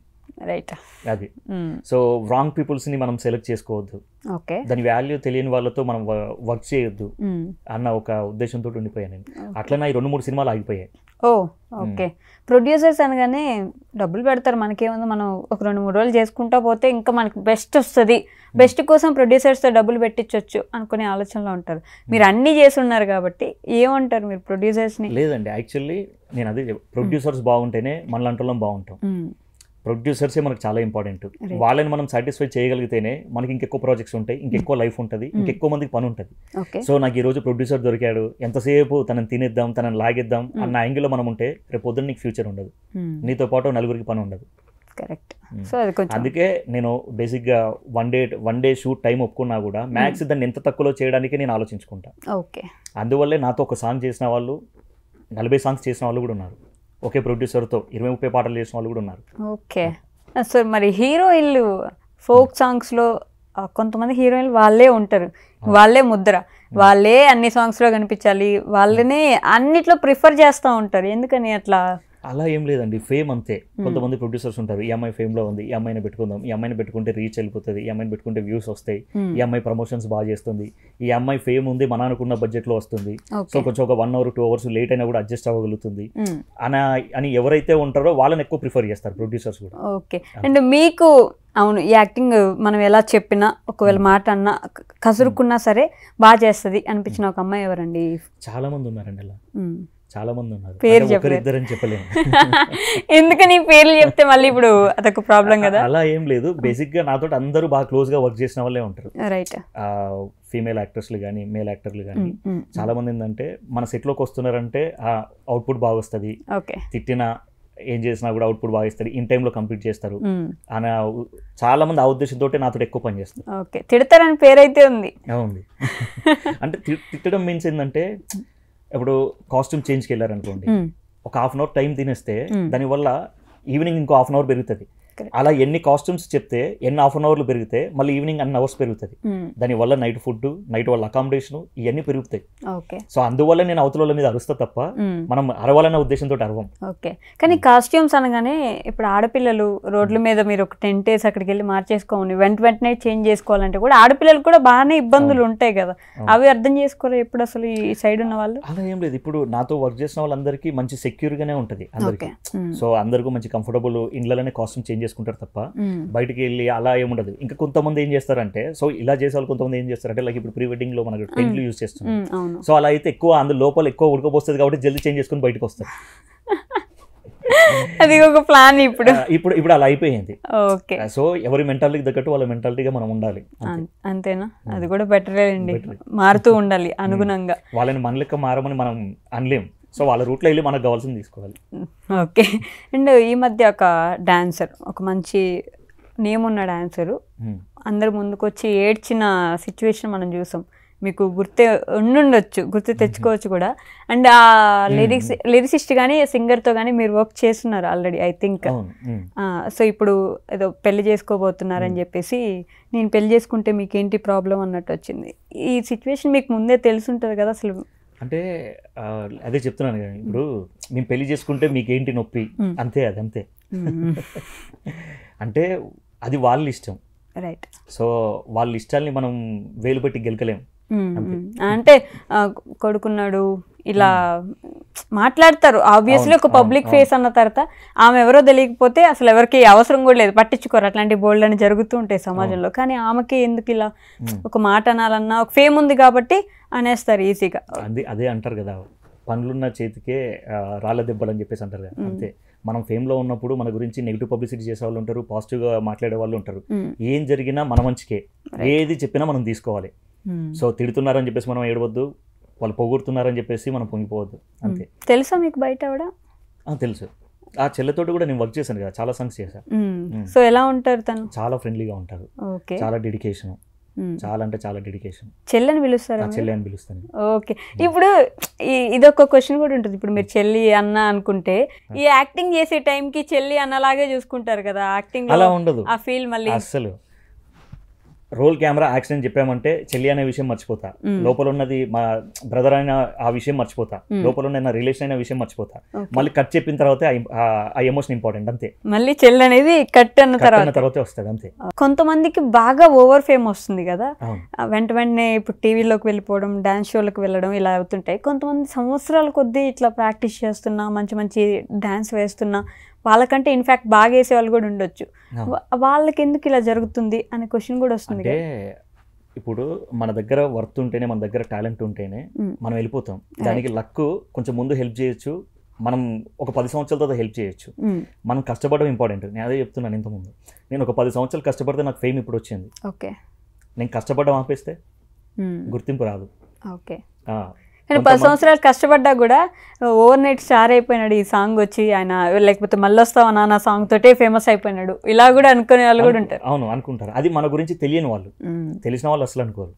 రైట్, అది. సో రాంగ్ పీపుల్స్ ని మనం సెలెక్ట్ చేసుకోవద్దు, దాని వాల్యూ తెలియని వాళ్ళతో మనం వర్క్ చేయొద్దు అన్న ఒక ఉద్దేశంతో ఉండిపోయాను నేను. అట్లా ఈ 2-3 సినిమాలు ఆగిపోయాయి. ఓకే, ప్రొడ్యూసర్స్ అనగానే డబ్బులు పెడతారు, మనకేముంది, మనం ఒక 2-3 రోజులు చేసుకుంటా పోతే ఇంకా మనకి బెస్ట్ వస్తుంది, బెస్ట్ కోసం ప్రొడ్యూసర్స్తో డబ్బులు పెట్టించవచ్చు అనుకునే ఆలోచనలో ఉంటారు. మీరు అన్నీ చేసి ఉన్నారు కాబట్టి ఏమంటారు మీరు ప్రొడ్యూసర్స్ని? లేదండి, యాక్చువల్లీ నేను అదే ప్రొడ్యూసర్స్ బాగుంటేనే మనలాంటి బాగుంటాం. ప్రొడ్యూసర్సే మనకు చాలా ఇంపార్టెంట్. వాళ్ళని మనం సాటిస్ఫై చేయగలిగితేనే మనకి ఇంకెక్కువ ప్రాజెక్ట్స్ ఉంటాయి, ఇంకెక్కువ లైఫ్ ఉంటుంది, ఇంకెక్కువ మందికి పని ఉంటుంది. సో నాకు ఈ రోజు ప్రొడ్యూసర్ దొరికాడు, ఎంతసేపు తనని తినేద్దాం, తనని లాగేద్దాం అన్న యాంగిల్లో మనం ఉంటే రేపు పొద్దున్న నీకు ఫ్యూచర్ ఉండదు, నీతో పాటు 4 పని ఉండదు. కరెక్ట్. అందుకే నేను బేసిక్గా వన్ డే షూట్ టైం ఒప్పుకున్నా కూడా మ్యాక్స్ దాన్ని ఎంత తక్కువలో చేయడానికి నేను ఆలోచించుకుంటా. అందువల్లే నాతో ఒక సాంగ్ చేసిన వాళ్ళు 40 సాంగ్స్ చేసిన వాళ్ళు కూడా ఉన్నారు. ఒకే ప్రొడ్యూసర్తో 20-30 పాటలు చేసిన వాళ్ళు కూడా ఉన్నారు. ఓకే, సో మరి హీరోయిన్లు ఫోక్ సాంగ్స్లో కొంతమంది హీరోయిన్లు వాళ్ళే ఉంటారు, వాళ్ళే ముద్ర, వాళ్ళే అన్ని సాంగ్స్లో కనిపించాలి, వాళ్ళనే అన్నిట్లో ప్రిఫర్ చేస్తూ ఉంటారు. ఎందుకని అట్లా? అలా ఏం లేదండి, ఫేమ్ అంతే. కొంతమంది ప్రొడ్యూసర్స్ ఉంటారు, ఈ అమ్మాయి ఫేమ్లో ఉంది, ఈ అమ్మాయిని పెట్టుకుందాం, ఈ అమ్మాయిని పెట్టుకుంటే రీచ్ వెళ్ళిపోతుంది, ఈ అమ్మాయిని పెట్టుకుంటే వ్యూస్ వస్తాయి, ఈ అమ్మాయి ప్రమోషన్స్ బాగా చేస్తుంది, ఈ అమ్మాయి ఫేమ్ ఉంది, మన అనుకున్న బడ్జెట్లో వస్తుంది, సో కొంచెం ఒక 1 hour 2 hours లేట్ అయినా కూడా అడ్జస్ట్ అవ్వగలుగుతుంది అని ఎవరైతే ఉంటారో వాళ్ళని ఎక్కువ ప్రిఫర్ చేస్తారు ప్రొడ్యూసర్స్ కూడా. ఓకే, అండ్ మీకు అవును యాక్టింగ్ మనం ఎలా చెప్పినా ఒకవేళ మాట అన్నా కసురుకున్నా సరే బాగా చేస్తుంది అనిపించిన ఒక అమ్మాయి ఎవరండి? చాలా మంది ఉన్నారండి అలా. చాలా మంది ఉన్నారు, పేరు ఒకరిద్దరని చెప్పలేము. ఎందుకని పేర్లు చెప్తే మళ్ళీ ఇప్పుడు అదొక ప్రాబ్లం కదా. అలా ఏం లేదు, బేసిక్ గా నాతో అందరూ బాగా క్లోజ్ గా వర్క్ చేసిన వాళ్ళే ఉంటారు. రైట్. ఫీమేల్ యాక్టర్స్లు కానీ మేల్ యాక్టర్లు కానీ చాలా మంది ఏంటంటే మన సెట్లోకి వస్తున్నారంటే అవుట్పుట్ బాగా వస్తుంది, తిట్టిన ఏం చేసినా కూడా అవుట్పుట్ బాగా ఇస్తారు, ఇన్ టైంలో కంప్లీట్ చేస్తారు అని చాలా మంది ఆ ఉద్దేశంతో నాతో ఎక్కువ పని చేస్తారు. ఓకే, తిడతారని పేరైతే ఉంది. అంటే తిట్టడం మీన్స్ ఏంటంటే ఇప్పుడు కాస్ట్యూమ్ చేంజ్కి వెళ్ళారనుకోండి, ఒక హాఫ్ అన్ అవర్ టైం తినేస్తే దానివల్ల ఈవినింగ్ ఇంకో హాఫ్ అన్ అవర్ పెరుగుతుంది. అలా ఎన్ని కాస్ట్యూమ్స్ చెప్తే ఎన్ని హాఫ్ అన్ అవర్లు పెరిగితే మళ్ళీ ఈవినింగ్ అన్ని అవర్స్ పెరుగుతుంది. దానివల్ల నైట్ ఫుడ్, నైట్ వాళ్ళ అకామిడేషన్ ఇవన్నీ పెరుగుతాయి. సో అందువల్ల నేను అవతల మీద అరుస్తా తప్ప మనం అరవాలనే ఉద్దేశంతో అరవం. ఓకే, కానీ కాస్ట్యూమ్స్ అనగానే ఇప్పుడు ఆడపిల్లలు రోడ్ల మీద మీరు ఒక 10 days అక్కడికి వెళ్ళి మార్చేసుకోవాలి, వెంటనే చేంజ్ చేసుకోవాలంటే కూడా ఆడపిల్లలు కూడా బాగానే ఇబ్బందులు ఉంటాయి కదా, అవి అర్థం చేసుకోరు ఎప్పుడు అసలు ఈ సైడ్ ఉన్న వాళ్ళు? అలా ఏం లేదు, ఇప్పుడు నాతో వర్క్ చేసిన వాళ్ళందరికీ మంచి సెక్యూర్ గానే ఉంటుంది అందరికి. సో అందరికీ మంచి కంఫర్టబుల్ ఇండ్లలోనే కాస్ట్యూమ్ చేంజ్ చేసుకుంటారు తప్ప బయటికి వెళ్ళి అలా ఏముండదు. ఇంకా కొంతమంది ఏం చేస్తారంటే, సో ఇలా చేసే వాళ్ళు కొంతమంది ఏం చేస్తారంటే, లైక్ ఇప్పుడు ప్రీ వెడ్డింగ్ లో మనకు టెంట్లు యూజ్ చేస్తున్నాం, సో అలా అయితే ఎక్కువ అందులో లోపల ఎక్కువ ఉడకపోస్తుంది కాబట్టి జల్దీ చేంజ్ చేసుకుని బయటకు వస్తారు. అది ఒక ప్లాన్ ఇప్పుడు ఇప్పుడు అలా అయిపోయింది. ఓకే, సో ఎవరి మెంటాలిటీకి తగ్గట్టు వాళ్ళ మెంటాలిటీగా మనం ఉండాలి. అంతేనా? అది కూడా బెటరే అండి, మారుతూ ఉండాలి అనుగుణంగా. వాళ్ళని మన లెక్క మారమని మనం అనలేం, సో వాళ్ళ రూట్లో వెళ్ళి మనకు కావాల్సింది తీసుకోవాలి. ఓకే, అండ్ ఈ మధ్య ఒక డాన్సర్, ఒక మంచి నేమ్ ఉన్న డాన్సరు అందరు ముందుకు వచ్చి ఏడ్చిన సిచ్యువేషన్ మనం చూసాం. మీకు గుర్తే ఉండుండొచ్చు, గుర్తు తెచ్చుకోవచ్చు కూడా. అండ్ ఆ లిరిసిస్ట్ కానీ సింగర్తో కానీ మీరు వర్క్ చేస్తున్నారు ఆల్రెడీ ఐ థింక్. సో ఇప్పుడు ఏదో పెళ్లి చేసుకోబోతున్నారని చెప్పేసి, నేను పెళ్లి చేసుకుంటే మీకేంటి ప్రాబ్లం అన్నట్టు వచ్చింది. ఈ సిచ్యువేషన్ మీకు ముందే తెలుసుంటుంది కదా అసలు? అంటే అదే చెప్తున్నాను కదా, ఇప్పుడు మేము పెళ్లి చేసుకుంటే మీకేంటి నొప్పి, అంతే అది అంతే. అంటే అది వాళ్ళ ఇష్టం, రైట్. సో వాళ్ళ ఇష్టాల్ని మనం వేలు పెట్టి గెలకలేం. అంటే కొడుకున్నాడు ఇలా మాట్లాడతారు ఆబ్వియస్లీ, ఒక పబ్లిక్ ఫేస్ అన్న తర్వాత ఆమె ఎవరో తెలియకపోతే అసలు ఎవరికి అవసరం కూడా లేదు, పట్టించుకోరు. అట్లాంటి బోల్డ్ అని జరుగుతూ ఉంటాయి సమాజంలో. కానీ ఆమెకి ఎందుకు ఇలా ఒక మాట అనాలన్నా, ఒక ఫేమ్ ఉంది కాబట్టి అనేస్తారు ఈజీగా. అదే అంటారు కదా, పండ్లున్న చేతికే రాళ్ళ దెబ్బలు అని చెప్పేసి అంటారు కదా, అంతే. మనం ఫేమ్లో ఉన్నప్పుడు మన గురించి నెగిటివ్ పబ్లిసిటీ చేసే వాళ్ళు ఉంటారు, పాజిటివ్గా మాట్లాడే వాళ్ళు ఉంటారు. ఏం జరిగినా మన మంచికే, ఏది చెప్పినా మనం తీసుకోవాలి. సో తిడుతున్నారని చెప్పేసి మనం ఏడవద్దు, వాళ్ళు పొగుడుతున్నారని చెప్పేసి మనం పొంగిపోవద్దు, అంతే. తెలుసా మీకు బయట కూడా? తెలుసు, ఆ చెల్లెతోటి కూడా నేను వర్క్ చేశాను కదా, చాలా సాంగ్స్ చేశాను. సో ఎలా ఉంటారు తను? చాలా ఫ్రెండ్లీగా ఉంటారు, చాలా డెడికేషన్, చాలా అంటే చాలా డెడికేషన్. చెల్లని పిలుస్తారా? చెల్లి అని పిలుస్తాను. ఓకే, ఇప్పుడు ఇదొక క్వశ్చన్ కూడా ఉంటుంది. ఇప్పుడు మీరు చెల్లి అన్న అనుకుంటే ఈ యాక్టింగ్ చేసే టైంకి చెల్లి అన్నలాగే చూసుకుంటారు కదా, యాక్టింగ్ అలా ఉండదు ఆ ఫీల్. మళ్ళీ అసలు రోల్ కెమెరా యాక్షన్ చెప్పామంటే చెల్లి అనే విషయం మర్చిపోతా, లోపల ఉన్నది మా బ్రదర్ అయిన ఆ విషయం మర్చిపోతా, లోపల ఉన్న రిలేషన్ అయిన విషయం మర్చిపోతా. మళ్ళీ కట్ చెప్పిన తర్వాత ఆ ఎమోషన్ ఇంపార్టెంట్, అంతే. మళ్ళీ చెల్లి అనేది కట్ అన్న తర్వాత వస్తుంది, అంతే. కొంతమందికి బాగా ఓవర్ ఫేమ్ వస్తుంది కదా, వెంటనే ఇప్పుడు టీవీలోకి వెళ్ళిపోవడం, డాన్స్ షోలకు వెళ్ళడం ఇలా అవుతుంటాయి. కొంతమంది సంవత్సరాల కొద్దీ ఇట్లా ప్రాక్టీస్ చేస్తున్నా, మంచి మంచి డాన్స్ వేస్తున్నా, వాళ్ళకంటే ఇన్ఫాక్ట్ బాగా వేసే వాళ్ళు కూడా ఉండొచ్చు. వాళ్ళకి ఎందుకు ఇలా జరుగుతుంది అనే క్వశ్చన్ కూడా వస్తుంది. అంటే ఇప్పుడు మన దగ్గర వర్త్ ఉంటేనే, మన దగ్గర టాలెంట్ ఉంటేనే మనం వెళ్ళిపోతాం. దానికి లక్ కొంచెం ముందు హెల్ప్ చేయొచ్చు, మనం ఒక 10 సంవత్సరాల తర్వాత హెల్ప్ చేయొచ్చు. మనం కష్టపడడం ఇంపార్టెంట్. నేను అదే చెప్తున్నాను ఇంతకుముందు, నేను ఒక 10 సంవత్సరాలు కష్టపడితే నాకు ఫేమ్ ఇప్పుడు వచ్చింది. ఓకే, నేను కష్టపడడం ఆపేస్తే గుర్తింపు రాదు. ఓకే, కానీ 10 సంవత్సరాలు కష్టపడ్డా కూడా ఓవర్ నైట్ స్టార్ అయిపోయినాడు ఈ సాంగ్ వచ్చి, ఆయన లేకపోతే మళ్ళీ వస్తావా నాన్న సాంగ్ తోటే ఫేమస్ అయిపోయినాడు, ఇలా కూడా అనుకునే వాళ్ళు కూడా ఉంటారు. అవును, అనుకుంటారు. అది మన గురించి తెలియని వాళ్ళు, తెలిసిన వాళ్ళు అసలు అనుకోరు.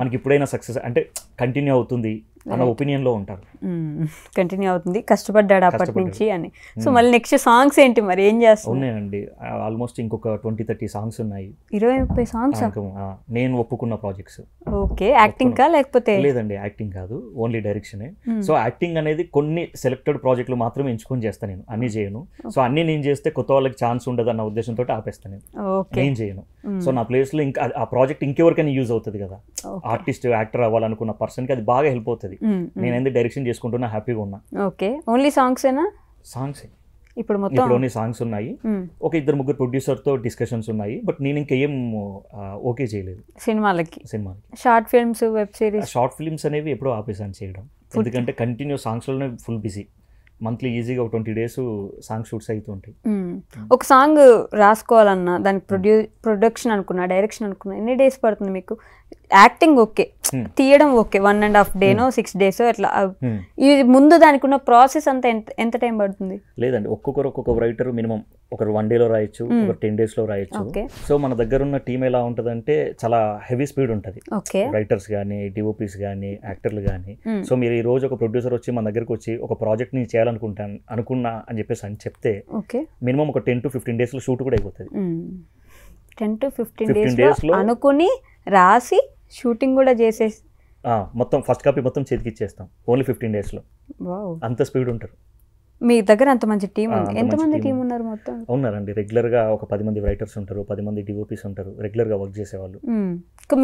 మనకి ఇప్పుడైనా సక్సెస్ అంటే కంటిన్యూ అవుతుంది అన్న ఒపీనియన్ లో ఉంటారు. కంటిన్యూ అవుతుంది, కష్టపడ్డాడు అప్పటి నుంచి అని. సో మళ్ళీ నెక్స్ట్ సాంగ్స్ ఏంటి మరి, ఏం చేస్తాం? ఉన్నాయండి, ఆల్మోస్ట్ ఇంకొక 20-30 సాంగ్స్ ఉన్నాయి. 20-30 సాంగ్స్ నేను ఒప్పుకున్న ప్రాజెక్ట్స్. ఓకే, యాక్టింగ్ కా లేకపోతే? లేదండి, యాక్టింగ్ కాదు, ఓన్లీ డైరెక్షన్. సో యాక్టింగ్ అనేది కొన్ని సెలెక్టెడ్ ప్రాజెక్టులు మాత్రమే ఎంచుకొని చేస్తాను, నేను అన్ని చేయను. సో అన్ని నేను చేస్తే కొత్త వాళ్ళకి ఛాన్స్ ఉండదు అన్న ఉద్దేశంతో ఆపేస్తాను, నేను చేయను. సో నా ప్లేస్ లో ఇంకా ఆ ప్రాజెక్ట్ ఇంకెవరికైనా యూజ్ అవుతుంది కదా, ఆర్టిస్ట్ యాక్టర్ అవ్వాలనుకున్న పర్సన్ కి అది బాగా హెల్ప్ అవుతుంది. నేను ఎందుకు డైరెక్షన్ చేసుకుంటున్నా, హ్యాపీగా ఉన్నా. ఓకే, ఓన్లీ సాంగ్స్ ఏనా? సాంగ్స్ ఇప్పుడు మొత్తం ఇప్పుడు ఓన్లీ సాంగ్స్ ఉన్నాయి, ఒక 2-3 ప్రొడ్యూసర్తో డిస్కషన్స్ ఉన్నాయి, బట్ నేను ఇంకేం ఓకే చేయలేదు సినిమాలకి. సినిమాకి. Short films, web series? Short films అనేవి ఎప్పుడో ఆపేసాను చేయడం, ఎందుకంటే కంటిన్యూ సాంగ్స్లోనే ఫుల్ బిజీ. మంత్లీ ఈజీగా ఒక 20 days సాంగ్ షూట్స్ అవుతూ ఉంటాయి. ఒక సాంగ్ రాసుకోవాలన్నా దానికి ప్రొడక్షన్ అనుకున్నా, డైరెక్షన్ అనుకున్నా ఎన్ని డేస్ పడుతుంది మీకు? యాక్టింగ్ ఓకే, తీయడం ఓకే, 1.5 days 6 days అట్లా. ఇది ముందు దానికి ఉన్న ప్రాసెస్ అంతా ఎంత టైం పడుతుంది? లేదండి, ఒక్కొక్క రైటర్ మినిమం ఒకరు 1 day రాయొచ్చు, ఒకరు 10 days రాయొచ్చు. సో మన దగ్గర ఉన్న టీం ఎలా ఉంటుందంటే చాలా హెవీ స్పీడ్ ఉంటుంది, రైటర్స్ కానీ, డిఓపీస్ కానీ, యాక్టర్లు కానీ. సో మీరు ఈ రోజు ఒక ప్రొడ్యూసర్ వచ్చి మన దగ్గరకు వచ్చి ఒక ప్రాజెక్ట్ ని అనుకున్నా అని చెప్పేసి అని చెప్తే మినిమం ఒక 10 to 15 days షూట్ కూడా అయిపోతుంది. 10 to 15 days అనుకుని రాసి షూటింగ్ కూడా చేసేసి మొత్తం ఫస్ట్ కాపీ మొత్తం చేతికి ఇచ్చేస్తాం ఓన్లీ 15 days. అంత స్పీడ్ ఉంటారు. మీ దగ్గర అంత మంచి టీం ఉంది. ఎంతమంది టీం ఉన్నారు మొత్తం? ఉన్నారండి, రెగ్యులర్ గా ఒక 10 మంది రైటర్స్ ఉంటారు, 10 మంది డిఓపీస్ ఉంటారు, రెగ్యులర్ గా వర్క్ చేసేవాళ్ళు.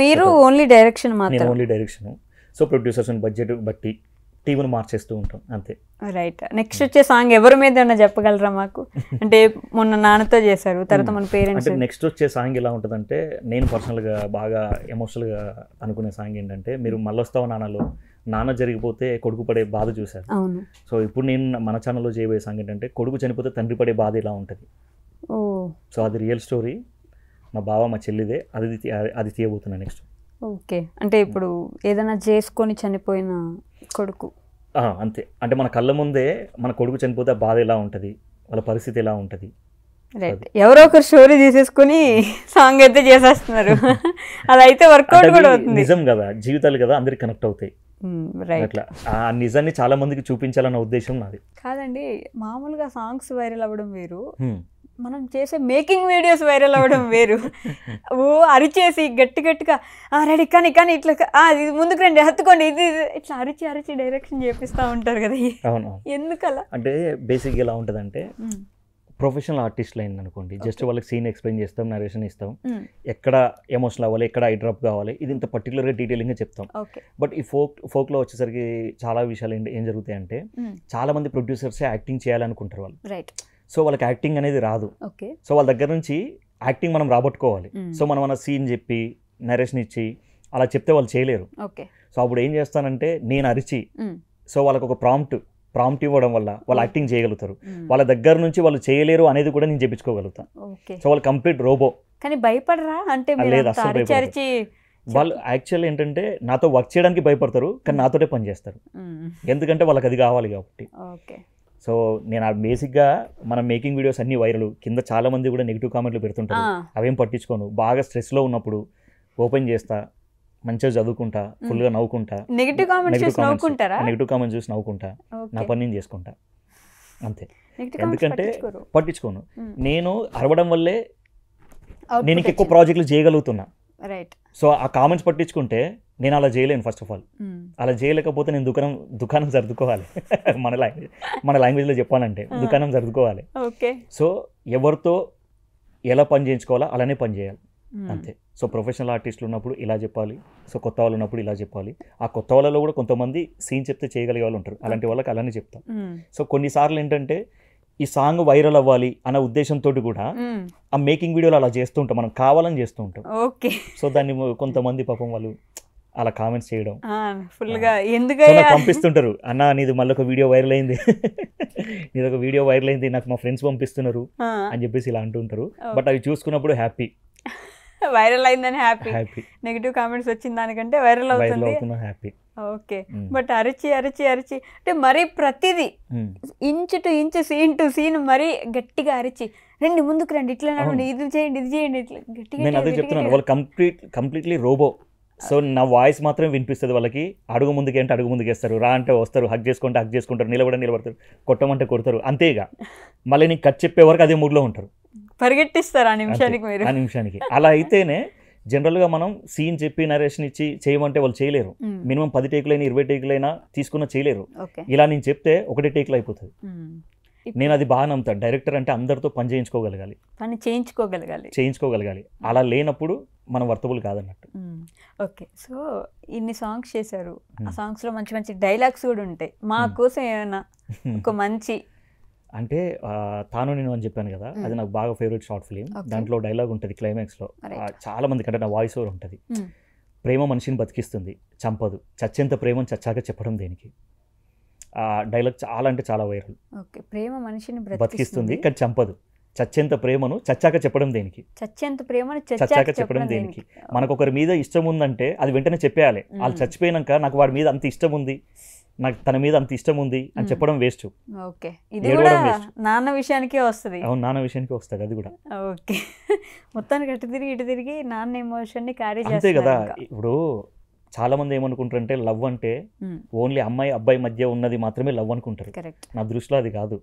మీరు ఓన్లీ డైరెక్షన్ మాత్రం? Only direction. So producers budget బట్టి టీంను మార్చేస్తూ ఉంటాం అంతే. రైట్. నెక్స్ట్ వచ్చే సాంగ్ ఎవరి మీద ఏమన్నా చెప్పగలరా మాకు? అంటే మొన్న నాన్నతో చేశారు, తర్వాత మన పేరెంట్స్. అంటే నెక్స్ట్ వచ్చే సాంగ్ ఎలా ఉంటుందంటే, నేను పర్సనల్గా బాగా ఎమోషనల్గా అనుకునే సాంగ్ ఏంటంటే, మీరు మళ్ళొస్తావు నాన్నలో నాన్న జరిగిపోతే కొడుకు పడే బాధ చూశారు. సో ఇప్పుడు నేను మన ఛానల్లో చేయబోయే సాంగ్ ఏంటంటే, కొడుకు చనిపోతే తండ్రి పడే బాధ ఇలా ఉంటుంది. సో అది రియల్ స్టోరీ, మా బావ మా చెల్లిదే, అది తీయబోతున్నా నెక్స్ట్. ఓకే. అంటే ఇప్పుడు ఏదైనా చేసుకొని చనిపోయిన కొడుకు అంతే, అంటే మన కళ్ళ ముందే మన కొడుకు చనిపోతే బాధ ఎలా ఉంటుంది, వాళ్ళ పరిస్థితి ఎలా ఉంటుంది. రైట్. ఎవరో ఒకరు స్టోరీ తీసేసుకుని సాంగ్ అయితే చేసేస్తున్నారు, అలా అయితే వర్కౌట్ కూడా అవుతుంది. నిజం కదా, జీవితాలు కదా, అందరికి కనెక్ట్ అవుతాయి. అట్లా ఆ నిజాన్ని చాలా మందికి చూపించాలన్న ఉద్దేశం నాది. కాదండి, మామూలుగా సాంగ్స్ వైరల్ అవ్వడం వేరు, మనం చేసే మేకింగ్ వీడియోస్ వైరల్ అవ్వడం వేరు. ఓ అరిచేసి గట్టిగా రెడీ కానీ ఇట్లా ఇది ముందుకు రండి, హత్తుకోండి, ఇది ఇట్లా అరిచి డైరెక్షన్ చేపిస్తూ ఉంటారు కదా. అవును. ఎందుకలా? అంటే బేసిక్ ఎలా ఉంటుందంటే, ప్రొఫెషనల్ ఆర్టిస్ట్లు అయింది అనుకోండి, జస్ట్ వాళ్ళకి సీన్ ఎక్స్ప్లెయిన్ చేస్తాం, నరేషన్ ఇస్తాం, ఎక్కడ ఎమోషనల్ అవ్వాలి, ఎక్కడ ఐ డ్రాప్ కావాలి, ఇది ఇంత పర్టికులర్గా డీటెయిలింగ్గా చెప్తాం. బట్ ఈ ఫోక్లో వచ్చేసరికి చాలా విషయాలు ఏం జరుగుతాయంటే, చాలా మంది ప్రొడ్యూసర్సే యాక్టింగ్ చేయాలనుకుంటారు వాళ్ళు. రైట్. సో వాళ్ళకి యాక్టింగ్ అనేది రాదు. సో వాళ్ళ దగ్గర నుంచి యాక్టింగ్ మనం రాబట్టుకోవాలి. సో మనం అన్న సీన్ చెప్పి నరేషన్ ఇచ్చి అలా చెప్తే వాళ్ళు చేయలేరు. సో అప్పుడు ఏం చేస్తానంటే, నేను అరిచి సో వాళ్ళకి ఒక ప్రాంప్ట్ ఇవ్వడం వల్ల వాళ్ళు యాక్టింగ్ చేయగలుగుతారు. వాళ్ళ దగ్గర నుంచి వాళ్ళు చేయలేరు అనేది కూడా నేను చెప్పించుకోగలుగుతాను. సో వాళ్ళు కంప్లీట్ రోబో. కానీ భయపడరా? అంటే లేదు, అసలు భయపడరు. వాళ్ళు యాక్చువల్ ఏంటంటే నాతో వర్క్ చేయడానికి భయపడతారు, కానీ నాతోటే పని చేస్తారు, ఎందుకంటే వాళ్ళకి అది కావాలి కాబట్టి. సో నేను బేసిక్గా మన మేకింగ్ వీడియోస్ అన్ని వైరల్, కింద చాలా మంది కూడా నెగిటివ్ కామెంట్లు పెడుతుంటారు, అవేం పట్టించుకోను. బాగా స్ట్రెస్లో ఉన్నప్పుడు ఓపెన్ చేస్తా, మంచిగా చదువుకుంటా, ఫుల్గా నవ్వుకుంటా, నెగిటివ్ కామెంట్స్ చూసి నవ్వుకుంటా, నా పని నేను చేసుకుంటా అంతే. ఎందుకంటే పట్టించుకోను. నేను అరవడం వల్లే నేను ఎక్కువ ప్రాజెక్టులు చేయగలుగుతున్నా. సో ఆ కామెంట్స్ పట్టించుకుంటే నేను అలా చేయలేను. ఫస్ట్ ఆఫ్ ఆల్ అలా చేయలేకపోతే నేను దుకాణం సర్దుకోవాలి. మన లాంగ్వేజ్లో చెప్పాలంటే దుకాణం సర్దుకోవాలి. సో ఎవరితో ఎలా పని చేయించుకోవాలో అలానే పని చేయాలి అంతే. సో ప్రొఫెషనల్ ఆర్టిస్టులు ఉన్నప్పుడు ఇలా చెప్పాలి, సో కొత్త వాళ్ళు ఉన్నప్పుడు ఇలా చెప్పాలి. ఆ కొత్త వాళ్ళలో కూడా కొంతమంది సీన్ చెప్తే చేయగలిగే వాళ్ళు ఉంటారు, అలాంటి వాళ్ళకి అలానే చెప్తాం. సో కొన్నిసార్లు ఏంటంటే ఈ సాంగ్ వైరల్ అవ్వాలి అన్న ఉద్దేశంతో కూడా ఆ మేకింగ్ వీడియోలు అలా చేస్తూ ఉంటాం, మనం కావాలని చేస్తూ ఉంటాం. సో దాన్ని కొంతమంది పాపం వాళ్ళు అలా కామెంట్స్ చేయడం పంపిస్తుంటారు, అన్న నీది మళ్ళీ ఒక వీడియో వైరల్ అయింది, నీది ఒక వీడియో వైరల్ అయింది, నాకు మా ఫ్రెండ్స్ పంపిస్తున్నారు అని చెప్పేసి ఇలా అంటుంటారు. బట్ అవి చూసుకున్నప్పుడు హ్యాపీ, వైరల్ అయిందని హ్యాపీ, నెగిటివ్ కామెంట్స్ వచ్చిన దానికంటే వైరల్ అవుతుంది హ్యాపీ. ఓకే. బట్ అరిచి అంటే మరీ ప్రతిదీ inch to inch, scene to scene మరీ గట్టిగా అరిచి రండి ముందుకు రండి, ఇట్లా నడవండి, ఇది చేయండి ఇట్లా గట్టిగా. నేను అదే చెప్తున్నాను, వాళ్ళు కంప్లీట్లీ రోబో. సో నా వాయిస్ మాత్రమే వినిపిస్తుంది వాళ్ళకి. అడుగు ముందుకేంటే అడుగు ముందుకేస్తారు, రా అంటే వస్తారు, హక్ చేసుకుంటారు, నిలబడతారు, కొట్టమంటే కొడతారు, అంతేగా. మళ్ళీ నీకు కట్ చెప్పే వరకు అదే మూడ్లో ఉంటారు, పరిగెట్టిస్తారు ఆ నిమిషానికి. అలా అయితేనే జనరల్గా మనం సీన్ చెప్పి నరేషన్ ఇచ్చి చేయమంటే వాళ్ళు చేయలేరు. మినిమం 10 టేకులైనా 20 టేకులైనా తీసుకున్న చేయలేరు. ఇలా నేను చెప్తే 1 టేకులు అయిపోతుంది. నేను అది బాగా నమ్ముతాను. డైరెక్టర్ అంటే అందరితో పని చేయించుకోగలగాలి. అలా లేనప్పుడు మనం వర్తబుల్ కాదన్నట్టు. ఓకే. సో ఇన్ని సాంగ్స్ చేశారు, ఆ సాంగ్స్లో మంచి మంచి డైలాగ్స్ కూడా ఉంటాయి. మా కోసం ఏమైనా ఒక మంచి అంటే తాను నేను అని చెప్పాను కదా, అది నాకు బాగా ఫేవరెట్ షార్ట్ ఫిలిం. దాంట్లో డైలాగ్ ఉంటుంది క్లైమాక్స్లో, చాలా మంది కంటే నా వాయిస్ ఓవర్ ఉంటుంది. ప్రేమ మనిషిని బతికిస్తుంది, చంపదు, చచ్చేంత ప్రేమను చచ్చాక చెప్పడం దేనికి. ఆ డైలాగ్ చాలా అంటే చాలా వైరల్. ప్రేమ మనిషిని బతికిస్తుంది కానీ చంపదు, చచ్చేంత ప్రేమను చచ్చాక చెప్పడం దేనికి. చచ్చేంత ప్రేమను చచ్చాక చెప్పడం దేనికి. మనకు ఒకరి మీద ఇష్టం ఉందంటే అది వెంటనే చెప్పేయాలి. వాళ్ళు చచ్చిపోయినాక నాకు వాడి మీద అంత ఇష్టం ఉంది, నాకు తన మీద అంత ఇష్టం ఉంది అని చెప్పడం వేస్ట్. ఓకే, ఇది కూడా నాన్న విషయానికే వస్తుంది. అవును, నాన్న విషయానికే వస్తుంది అది కూడా. ఓకే, మొత్తానికి అటు తిరిగి ఇటు తిరిగి నాన్న ఎమోషన్ని క్యారీ చేస్తారు. అంతే కదా. ఇప్పుడు చాలా మంది ఏమనుకుంటారంటే లవ్ అంటే ఓన్లీ అమ్మాయి అబ్బాయి మధ్య ఉన్నది మాత్రమే లవ్ అనుకుంటారు. నా దృష్టిలో అది కాదు.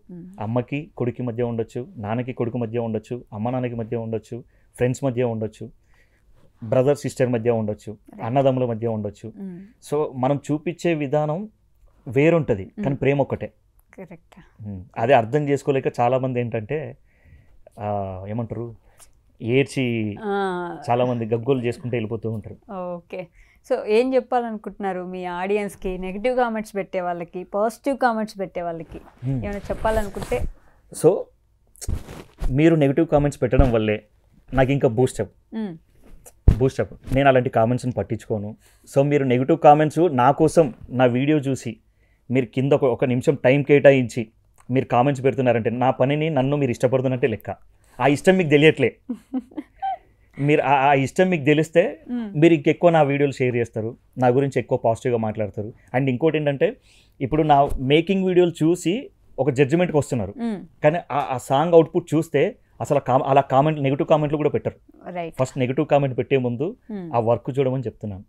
అమ్మకి కొడుకు మధ్య ఉండొచ్చు, నాన్నకి కొడుకు మధ్య ఉండొచ్చు, అమ్మ నాన్నకి మధ్య ఉండొచ్చు, ఫ్రెండ్స్ మధ్య ఉండొచ్చు, బ్రదర్ సిస్టర్ మధ్య ఉండొచ్చు, అన్నదమ్ముల మధ్య ఉండొచ్చు. సో మనం చూపించే విధానం వేరుంటుంది కానీ ప్రేమ ఒక్కటే. అదే అర్థం చేసుకోలేక చాలా మంది ఏంటంటే ఏమంటారు, ఏడ్చి చాలా మంది గగ్గోలు చేసుకుంటూ వెళ్ళిపోతూ ఉంటారు. ఓకే, సో ఏం చెప్పాలనుకుంటున్నారు మీ ఆడియన్స్కి? నెగిటివ్ కామెంట్స్ పెట్టే వాళ్ళకి, పాజిటివ్ కామెంట్స్ పెట్టే వాళ్ళకి ఏమైనా చెప్పాలనుకుంటే? సో మీరు నెగిటివ్ కామెంట్స్ పెట్టడం వల్లే నాకు ఇంకా బూస్టప్. నేను అలాంటి కామెంట్స్ని పట్టించుకోను. సో మీరు నెగిటివ్ కామెంట్స్ నా కోసం నా వీడియో చూసి మీరు కింద ఒక నిమిషం టైం కేటాయించి మీరు కామెంట్స్ పెడుతున్నారంటే నా పనిని నన్ను మీరు ఇష్టపడుతున్నట్టే లెక్క. ఆ ఇష్టం మీకు తెలియట్లే. మీరు ఆ ఇష్టం మీకు తెలిస్తే మీరు ఇంకెక్కువ నా వీడియోలు షేర్ చేస్తారు, నా గురించి ఎక్కువ పాజిటివ్గా మాట్లాడతారు. అండ్ ఇంకోటి ఏంటంటే ఇప్పుడు నా మేకింగ్ వీడియోలు చూసి ఒక జడ్జిమెంట్కి వస్తున్నారు, కానీ ఆ సాంగ్ అవుట్పుట్ చూస్తే అసలు అలా కామెంట్ నెగిటివ్ కామెంట్లు కూడా పెట్టరు. ఫస్ట్ నెగిటివ్ కామెంట్ పెట్టే ముందు ఆ వర్క్ చూడమని చెప్తున్నాను.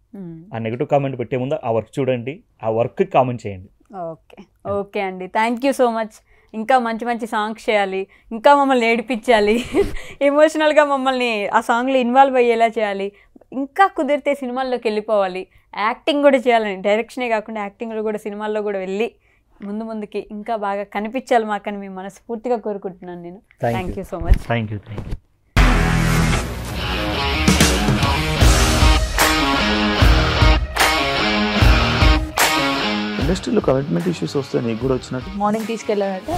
ఆ నెగిటివ్ కామెంట్ పెట్టే ముందు ఆ వర్క్ చూడండి, ఆ వర్క్ కామెంట్ చేయండి. ఓకే ఓకే అండి, థ్యాంక్ యూ సో మచ్. ఇంకా మంచి మంచి సాంగ్స్ చేయాలి, ఇంకా మమ్మల్ని ఏడిపించాలి, ఎమోషనల్గా మమ్మల్ని ఆ సాంగ్లో ఇన్వాల్వ్ అయ్యేలా చేయాలి, ఇంకా కుదిరితే సినిమాల్లోకి వెళ్ళిపోవాలి, యాక్టింగ్ కూడా చేయాలని, డైరెక్షనే కాకుండా యాక్టింగ్లో కూడా సినిమాల్లో కూడా వెళ్ళి ముందుకి ఇంకా బాగా కనిపించాలి మాకని మేము మనస్ఫూర్తిగా కోరుకుంటున్నాను నేను. Thank you so much. Thank you. ఇండస్ట్రీలో కమిట్మెంట్ ఇష్యూస్ వస్తే నీకు కూడా వచ్చినట్టు? మార్నింగ్ తీసుకెళ్ళాడంటే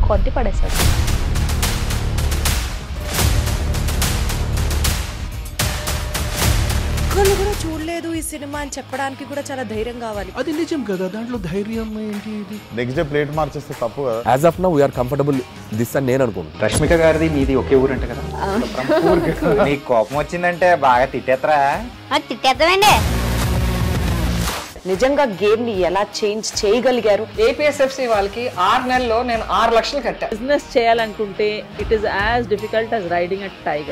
కొట్టి పడేశాడు. ఒక్కళ్ళు కూడా చూడలేదు ఈ సినిమా అని చెప్పడానికి కూడా చాలా ధైర్యం కావాలి. అది నిజం కదా, దాంట్లో ధైర్యం ఏంటి? నెక్స్ట్ డే ప్లేట్ మార్చేస్తే తప్పు కదా. As of now we are comfortable this అని నేను అనుకుంటున్నాను. రష్మిక గారిది మీది ఒకే ఊరు అంట కదా? నీకు కోపం వచ్చిందంటే బాగా తిట్టేత్తరా? తిట్టేద్దామండి. నిజంగా గేమ్ ని ఎలా చేంజ్ చేయగలిగారు? ఏపీఎస్ఎఫ్సి వాళ్ళకి 6 నెలల్లో నేను 6 లక్షలు కట్టా. బిజినెస్ చేయాలనుకుంటే it is as difficult as riding a tiger.